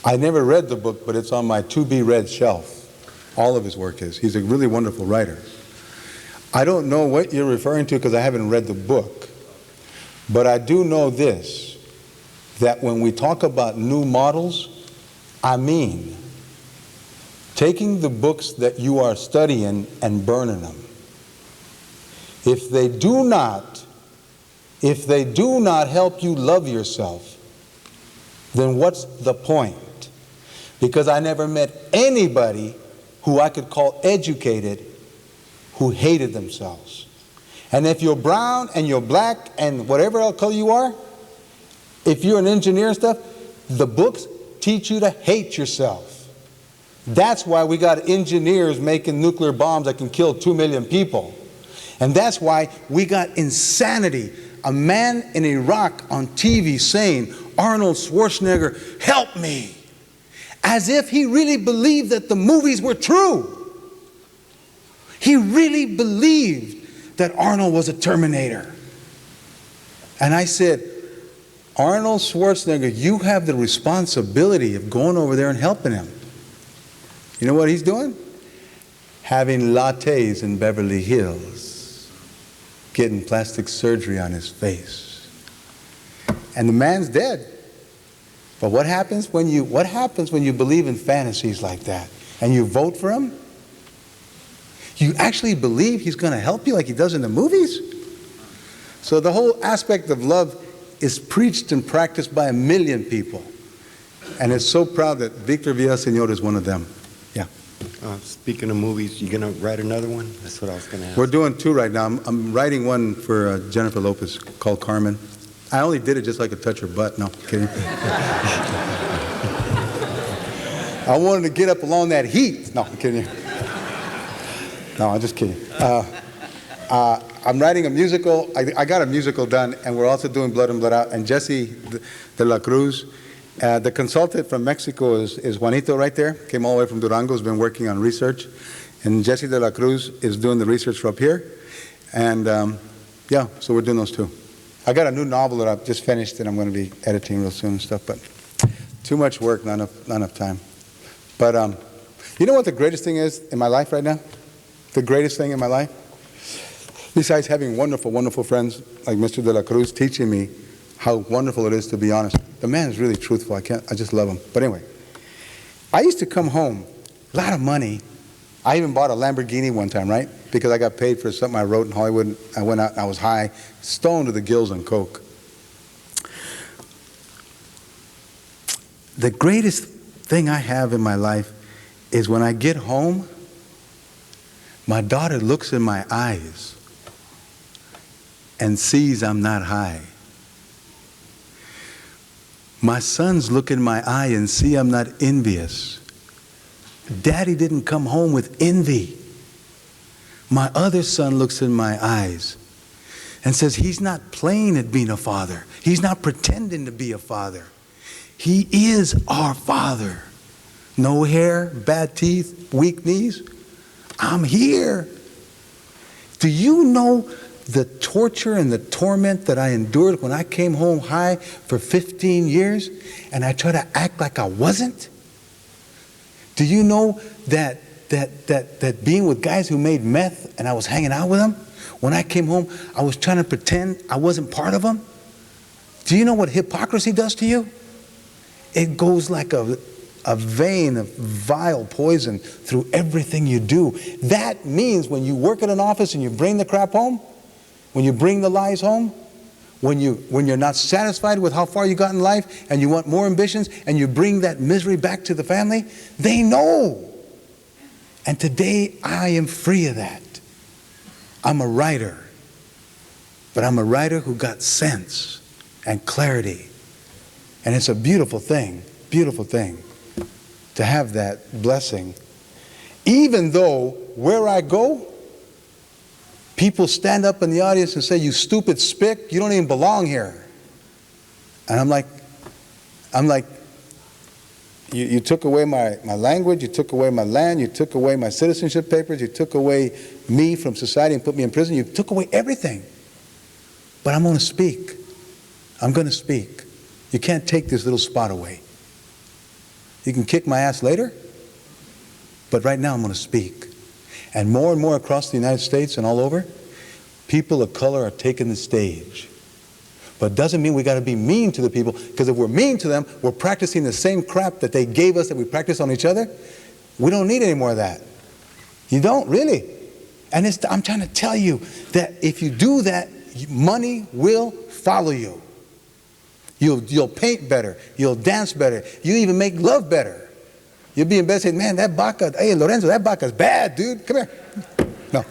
I never read the book, but it's on my to-be-read shelf. All of his work is. He's a really wonderful writer. I don't know what you're referring to because I haven't read the book, but I do know this, that when we talk about new models, I mean taking the books that you are studying and burning them. If they do not help you love yourself, then what's the point? Because I never met anybody who I could call educated, who hated themselves. And if you're brown and you're black and whatever else color you are, if you're an engineer and stuff, the books teach you to hate yourself. That's why we got engineers making nuclear bombs that can kill 2 million people. And that's why we got insanity. A man in Iraq on TV saying, Arnold Schwarzenegger, help me. As if he really believed that the movies were true. He really believed that Arnold was a Terminator. And I said, Arnold Schwarzenegger, you have the responsibility of going over there and helping him. You know what he's doing? Having lattes in Beverly Hills, getting plastic surgery on his face. And the man's dead. But what happens when you believe in fantasies like that and you vote for him? You actually believe he's going to help you like he does in the movies? So the whole aspect of love is preached and practiced by 1 million people. And it's so proud that Victor Villaseñor is one of them. Yeah. Speaking of movies, you gonna write another one? That's what I was gonna ask. We're doing 2 right now. I'm writing one for Jennifer Lopez called Carmen. I only did it just so I could touch her butt. No, kidding. I wanted to get up along that heat. No, I'm kidding. No, I'm just kidding. I'm writing a musical. I got a musical done, and we're also doing Blood and Blood Out. And Jesse de la Cruz, the consultant from Mexico is Juanito right there. Came all the way from Durango, has been working on research. And Jesse de la Cruz is doing the research for up here. And yeah, so we're doing those 2. I got a new novel that I've just finished and I'm going to be editing real soon and stuff, but too much work, not enough time. But you know what the greatest thing is in my life right now? The greatest thing in my life? Besides having wonderful, wonderful friends like Mr. De La Cruz teaching me how wonderful it is to be honest. The man is really truthful. I just love him. But anyway, I used to come home, a lot of money. I even bought a Lamborghini one time, right? Because I got paid for something I wrote in Hollywood. I went out and I was high, stoned to the gills on coke. The greatest thing I have in my life is when I get home, my daughter looks in my eyes and sees I'm not high. My sons look in my eye and see I'm not envious. Daddy didn't come home with envy. My other son looks in my eyes and says he's not playing at being a father. He's not pretending to be a father. He is our father. No hair, bad teeth, weak knees. I'm here. Do you know the torture and the torment that I endured when I came home high for 15 years and I tried to act like I wasn't? Do you know that being with guys who made meth and I was hanging out with them, when I came home, I was trying to pretend I wasn't part of them? Do you know what hypocrisy does to you? It goes like a vein of vile poison through everything you do. That means when you work at an office and you bring the crap home, when you bring the lies home, when you're not satisfied with how far you got in life and you want more ambitions and you bring that misery back to the family, they know. And today I am free of that. I'm a writer, but I'm a writer who got sense and clarity. And it's a beautiful thing to have that blessing. Even though where I go, people stand up in the audience and say, you stupid spick, you don't even belong here. And I'm like, you took away my language, you took away my land, you took away my citizenship papers, you took away me from society and put me in prison, you took away everything. But I'm going to speak. I'm going to speak. You can't take this little spot away. You can kick my ass later, but right now I'm going to speak. And more across the United States and all over, people of color are taking the stage. But it doesn't mean we got to be mean to the people, because if we're mean to them, we're practicing the same crap that they gave us that we practice on each other. We don't need any more of that. You don't, really. And I'm trying to tell you that if you do that, money will follow you. You'll paint better. You'll dance better. You'll even make love better. You'd be in bed saying, man, that Baca, hey, Lorenzo, that Baca's bad, dude. Come here. No.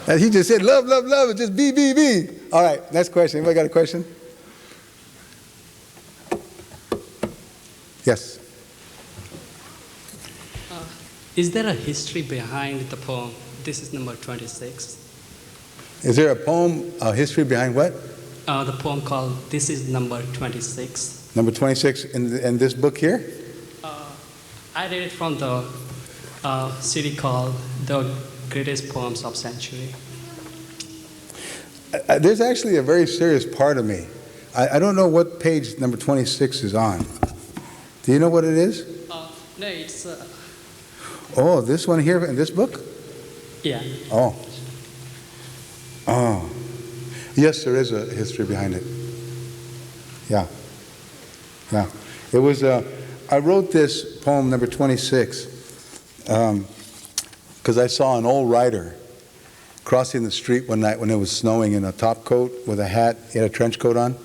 And he just said, love, love, love, just be, be, be. All right, next question. Anybody got a question? Yes. Is there a history behind the poem? This is number 26. Is there a poem, a history behind what? The poem called This is number 26. Number 26 in this book here? I read it from the CD called The Greatest Poems of Century. There's actually a very serious part of me. I don't know what page number 26 is on. Do you know what it is? No, it's... Oh, this one here in this book? yeah. Oh. Oh. Yes, there is a history behind it. Yeah. Yeah. It was, I wrote this poem, number 26, because I saw an old writer crossing the street one night when it was snowing in a top coat with a hat, he had a trench coat on,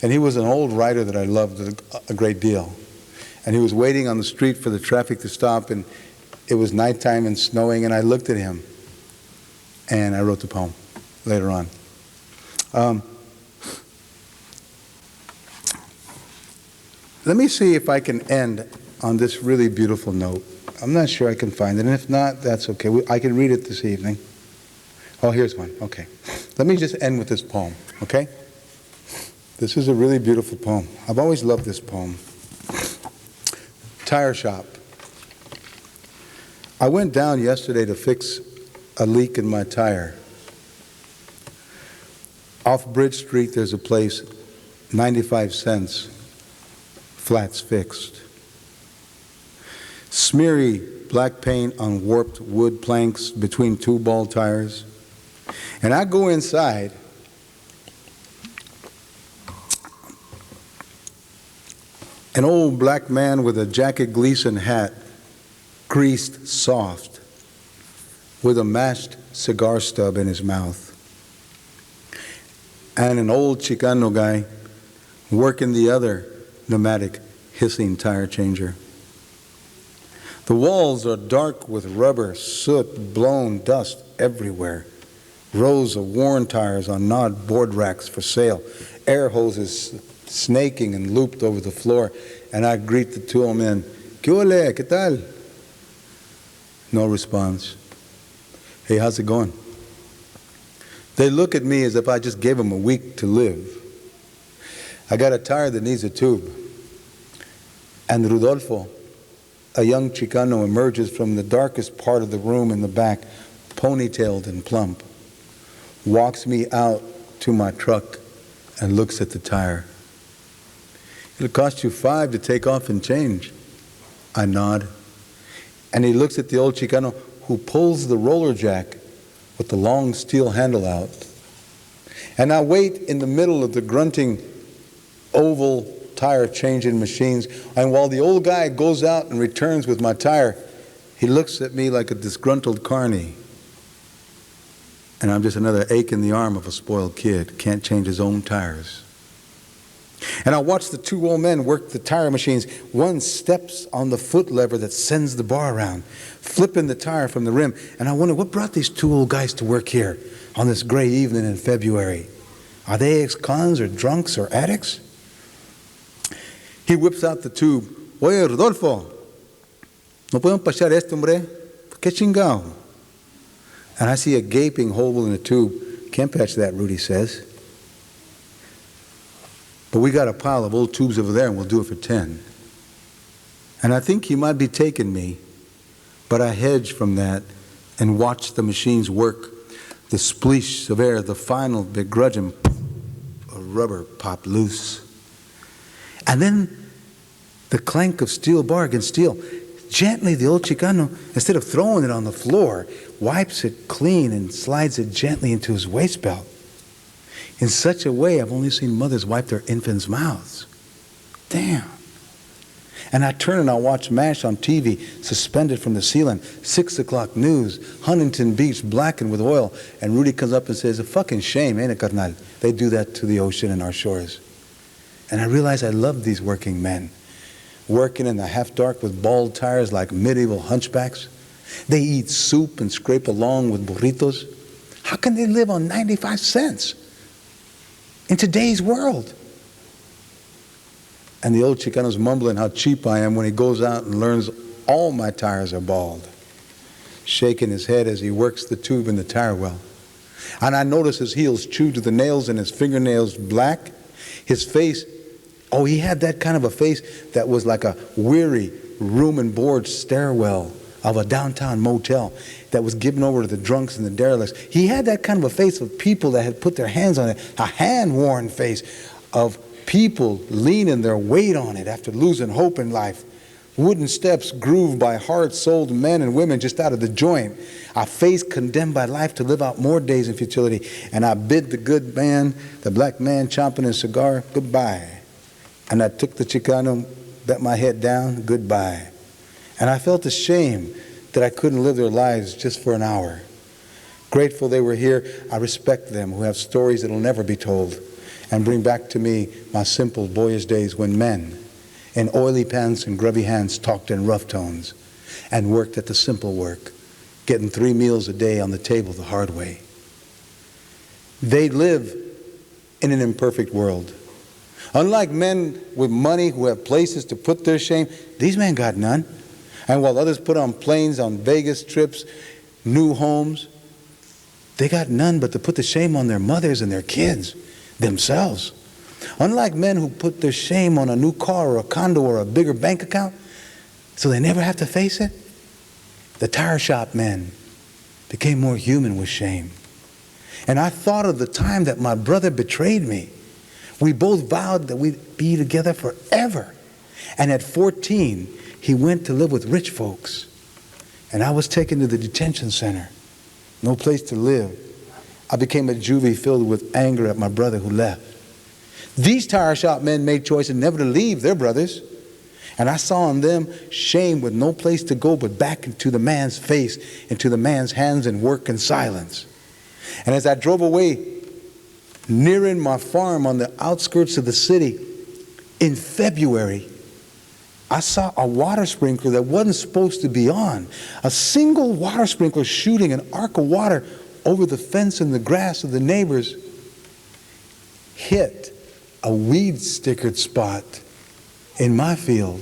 and he was an old writer that I loved a great deal. And he was waiting on the street for the traffic to stop, and it was nighttime and snowing, and I looked at him, and I wrote the poem later on. Let me see if I can end on this really beautiful note. I'm not sure I can find it, and if not, that's okay. I can read it this evening. Oh, here's one. Okay. Let me just end with this poem, okay? This is a really beautiful poem. I've always loved this poem. Tire shop. I went down yesterday to fix a leak in my tire. Off Bridge Street, there's a place, 95 cents, flats fixed. Smeary black paint on warped wood planks between two ball tires. And I go inside, an old black man with a Jacket Gleason hat, greased soft, with a mashed cigar stub in his mouth. And an old Chicano guy working the other pneumatic hissing tire changer. The walls are dark with rubber, soot, blown dust everywhere. Rows of worn tires on gnawed board racks for sale. Air hoses snaking and looped over the floor. And I greet the two old men. ¿Qué ole? ¿Qué tal? No response. Hey, how's it going? They look at me as if I just gave them a week to live. I got a tire that needs a tube. And Rudolfo, a young Chicano, emerges from the darkest part of the room in the back, ponytailed and plump, walks me out to my truck and looks at the tire. It'll cost you $5 to take off and change. I nod. And he looks at the old Chicano who pulls the roller jack with the long steel handle out. And I wait in the middle of the grunting oval tire changing machines, and while the old guy goes out and returns with my tire, he looks at me like a disgruntled carny. And I'm just another ache in the arm of a spoiled kid, can't change his own tires. And I watch the two old men work the tire machines. One steps on the foot lever that sends the bar around, flipping the tire from the rim. And I wonder, what brought these two old guys to work here on this gray evening in February? Are they ex-cons or drunks or addicts? He whips out the tube. Oye, Rodolfo, no podemos pasar esto, hombre. ¿Qué chingao? And I see a gaping hole in the tube. Can't patch that, Rudy says. But we got a pile of old tubes over there, and we'll do it for 10. And I think he might be taking me, but I hedge from that and watch the machines work. The spleesh of air, the final begrudging, a rubber pop loose. And then the clank of steel bar against steel. Gently, the old Chicano, instead of throwing it on the floor, wipes it clean and slides it gently into his waist belt. In such a way, I've only seen mothers wipe their infants' mouths. Damn. And I turn and I watch MASH on TV, suspended from the ceiling, 6 o'clock news, Huntington Beach blackened with oil, and Rudy comes up and says, a fucking shame, ain't it, carnal? They do that to the ocean and our shores. And I realize I love these working men. working in the half-dark with bald tires like medieval hunchbacks. They eat soup and scrape along with burritos. How can they live on 95 cents in today's world? And the old Chicano's mumbling how cheap I am when he goes out and learns all my tires are bald, shaking his head as he works the tube in the tire well. And I notice his heels chewed to the nails and his fingernails black. His face, oh, he had that kind of a face that was like a weary room and board stairwell of a downtown motel that was given over to the drunks and the derelicts. He had that kind of a face of people that had put their hands on it, a hand-worn face of people leaning their weight on it after losing hope in life. Wooden steps grooved by heart-souled men and women just out of the joint. A face condemned by life to live out more days in futility. And I bid the good man, the black man chomping his cigar, goodbye. And I took the Chicano, bet my head down, goodbye. And I felt ashamed that I couldn't live their lives just for an hour. Grateful they were here. I respect them who have stories that will never be told and bring back to me my simple boyish days when men in oily pants and grubby hands talked in rough tones and worked at the simple work, getting 3 meals a day on the table the hard way. They live in an imperfect world. Unlike men with money who have places to put their shame, these men got none. And while others put on planes on Vegas trips, new homes, they got none but to put the shame on their mothers and their kids, themselves. Unlike men who put their shame on a new car or a condo or a bigger bank account, so they never have to face it, the tire shop men became more human with shame. And I thought of the time that my brother betrayed me. We both vowed that we'd be together forever. And at 14, he went to live with rich folks. And I was taken to the detention center. No place to live. I became a juvie filled with anger at my brother who left. These tire shop men made choices never to leave their brothers. And I saw in them shame with no place to go but back into the man's face, into the man's hands and work in silence. And as I drove away, nearing my farm on the outskirts of the city, in February, I saw a water sprinkler that wasn't supposed to be on. A single water sprinkler shooting an arc of water over the fence and the grass of the neighbors hit a weed-stickered spot in my field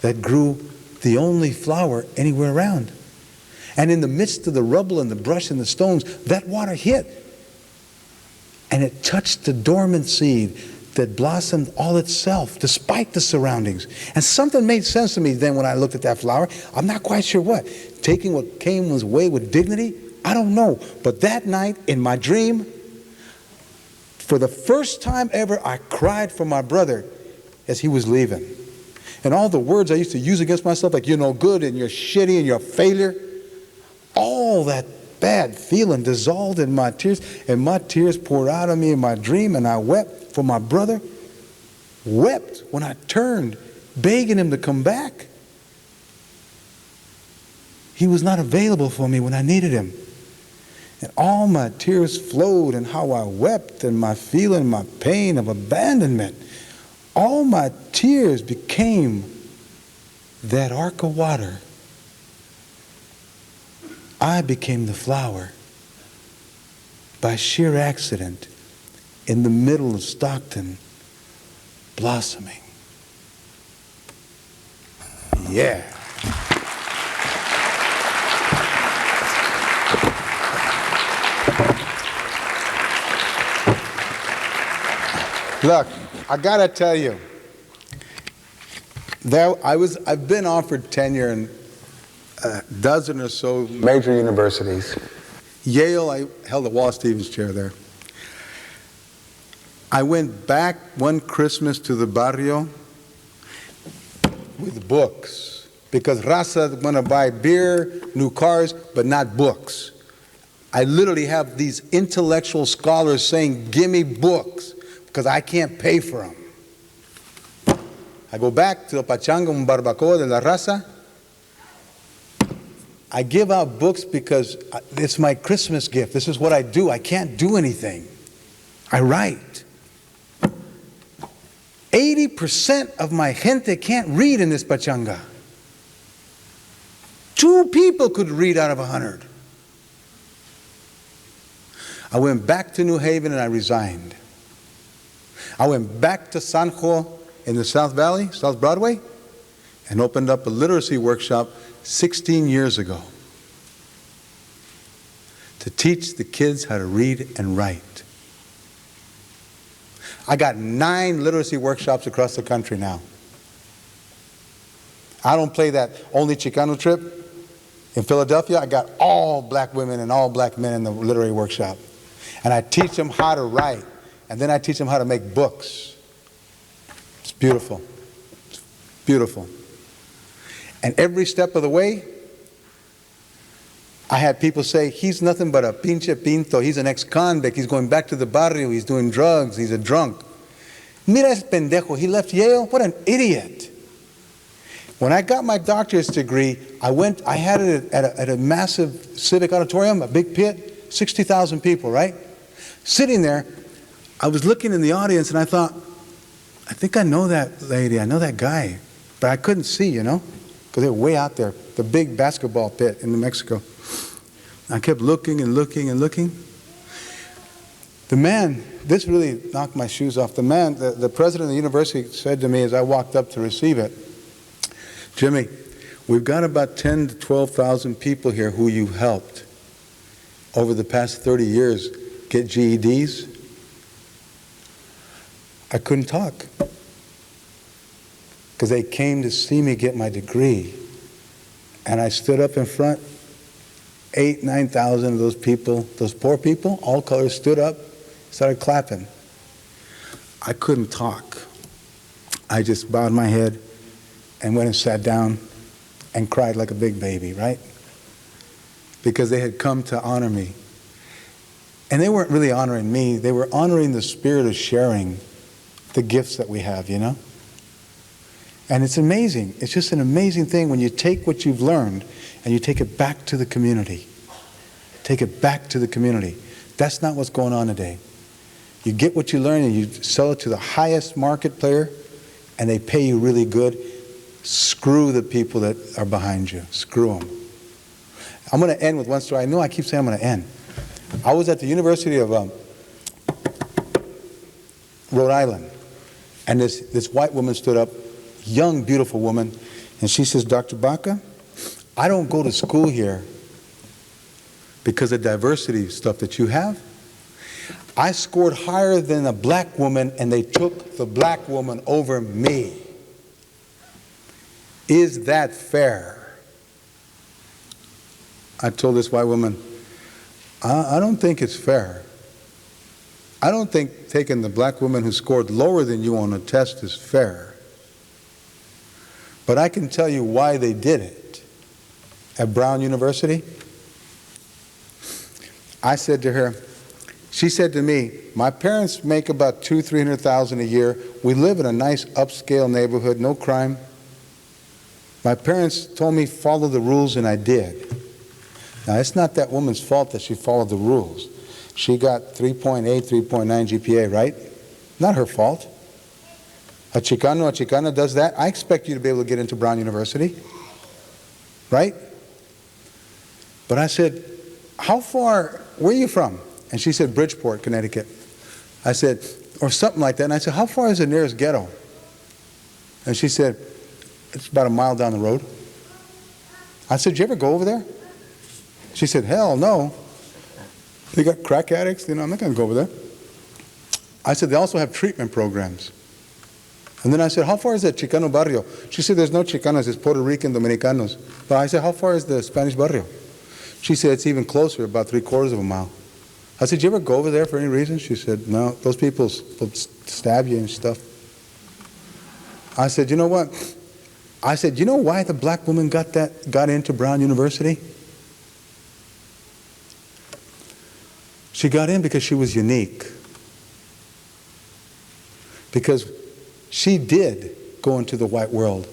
that grew the only flower anywhere around. And in the midst of the rubble and the brush and the stones, that water hit. And it touched the dormant seed that blossomed all itself, despite the surroundings. And something made sense to me then when I looked at that flower. I'm not quite sure what. Taking what came his way with dignity? I don't know. But that night, in my dream, for the first time ever, I cried for my brother as he was leaving. And all the words I used to use against myself, like you're no good and you're shitty and you're a failure, all that bad feeling dissolved in my tears, and my tears poured out of me in my dream, and I wept for my brother, wept when I turned, begging him to come back. He was not available for me when I needed him. And all my tears flowed, and how I wept, and my feeling, my pain of abandonment. All my tears became that arc of water. I became the flower by sheer accident in the middle of Stockton, blossoming. Yeah. Look, I gotta tell you, I've been offered tenure in a dozen or so major universities. Yale, I held the Wallace Stevens chair there. I went back one Christmas to the barrio with books because Raza want to buy beer, new cars, but not books. I literally have these intellectual scholars saying, give me books because I can't pay for them. I go back to the Pachanga and Barbacoa de la Raza. I give out books because it's my Christmas gift. This is what I do. I can't do anything. I write. 80% 80% of my gente can't read in this pachanga. 2 people could read out of 100. I went back to New Haven and I resigned. I went back to Sanjo in the South Valley, South Broadway, and opened up a literacy workshop 16 years ago to teach the kids how to read and write. I got 9 literacy workshops across the country now. I don't play that only Chicano trip. In Philadelphia, I got all black women and all black men in the literary workshop. And I teach them how to write. And then I teach them how to make books. It's beautiful. It's beautiful. And every step of the way, I had people say, he's nothing but a pinche pinto. He's an ex-convict. He's going back to the barrio. He's doing drugs. He's a drunk. Mira ese pendejo. He left Yale. What an idiot. When I got my doctorate degree, I had it at a massive civic auditorium, a big pit, 60,000 people, right? Sitting there, I was looking in the audience and I thought, I think I know that lady. I know that guy. But I couldn't see, you know, because they were way out there, the big basketball pit in New Mexico. I kept looking and looking and looking. The man, this really knocked my shoes off. The man, the president of the university said to me as I walked up to receive it, Jimmy, we've got about 10 to 12,000 people here who you helped over the past 30 years get GEDs. I couldn't talk because they came to see me get my degree. And I stood up in front. 8,000, 9,000 of those people, those poor people, all colors, stood up, started clapping. I couldn't talk. I just bowed my head and went and sat down and cried like a big baby, right? Because they had come to honor me. And they weren't really honoring me. They were honoring the spirit of sharing the gifts that we have, you know? And it's amazing. It's just an amazing thing when you take what you've learned and you take it back to the community. Take it back to the community. That's not what's going on today. You get what you learn and you sell it to the highest market player and they pay you really good. Screw the people that are behind you. Screw them. I'm going to end with one story. I know I keep saying I'm going to end. I was at the University of Rhode Island, and this white woman stood up, young, beautiful woman, and she says, Dr. Baca, I don't go to school here because of diversity stuff that you have. I scored higher than a black woman, and they took the black woman over me. Is that fair? I told this white woman, I don't think it's fair. I don't think taking the black woman who scored lower than you on a test is fair. But I can tell you why they did it. At Brown University, I said to her, she said to me, my parents make about $200,000–300,000 a year. We live in a nice upscale neighborhood, no crime. My parents told me follow the rules, and I did. Now, it's not that woman's fault that she followed the rules. She got 3.8, 3.9 GPA, right? Not her fault. A Chicana does that. I expect you to be able to get into Brown University, right? But I said, how far, where are you from? And she said, Bridgeport, Connecticut. I said, or something like that. And I said, how far is the nearest ghetto? And she said, it's about a mile down the road. I said, did you ever go over there? She said, hell no. They got crack addicts, you know, I'm not going to go over there. I said, they also have treatment programs. And then I said, how far is that Chicano barrio? She said, there's no Chicanos, it's Puerto Rican Dominicanos. But I said, how far is the Spanish barrio? She said, it's even closer, about 3/4 of a mile. I said, did you ever go over there for any reason? She said, no, those people will stab you and stuff. I said, you know what? I said, you know why the black woman got into Brown University? She got in because she was unique. Because she did go into the white world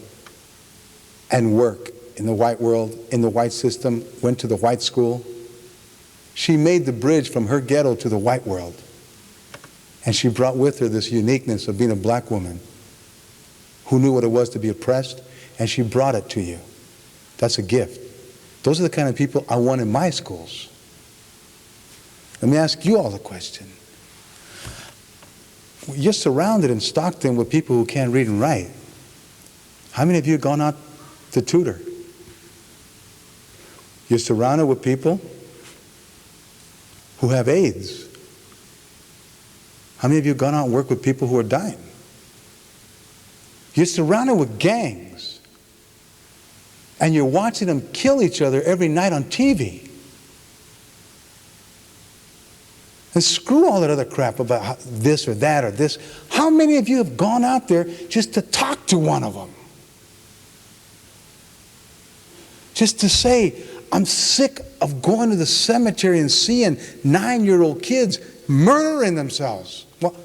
and work in the white world, in the white system, went to the white school. She made the bridge from her ghetto to the white world. And she brought with her this uniqueness of being a black woman. who knew what it was to be oppressed, and she brought it to you. That's a gift. Those are the kind of people I want in my schools. Let me ask you all a question. You're surrounded in Stockton with people who can't read and write. How many of you have gone out to tutor? You're surrounded with people who have AIDS. How many of you have gone out and worked with people who are dying? You're surrounded with gangs, and you're watching them kill each other every night on TV. And screw all that other crap about this or that or this. How many of you have gone out there just to talk to one of them? Just to say, I'm sick of going to the cemetery and seeing 9-year-old kids murdering themselves. Well,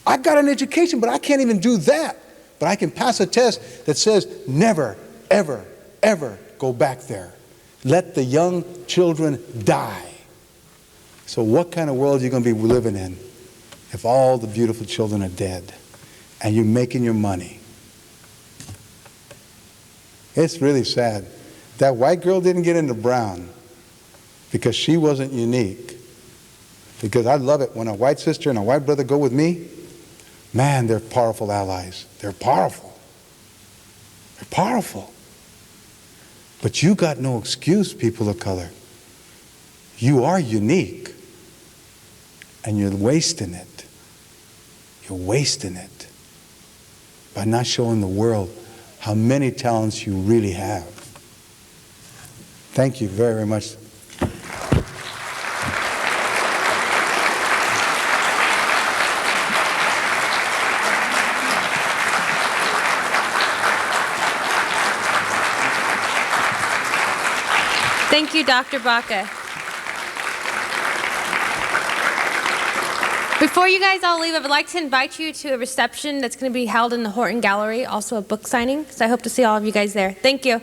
I got an education, but I can't even do that. But I can pass a test that says, never, ever, ever go back there. Let the young children die. So what kind of world are you going to be living in if all the beautiful children are dead and you're making your money? It's really sad. That white girl didn't get into Brown because she wasn't unique. Because I love it when a white sister and a white brother go with me. Man, they're powerful allies. They're powerful. They're powerful. But you got no excuse, people of color. You are unique. And you're wasting it. You're wasting it by not showing the world how many talents you really have. Thank you very, very much. Thank you, Dr. Baca. Before you guys all leave, I would like to invite you to a reception that's going to be held in the Horton Gallery, also a book signing. So I hope to see all of you guys there. Thank you.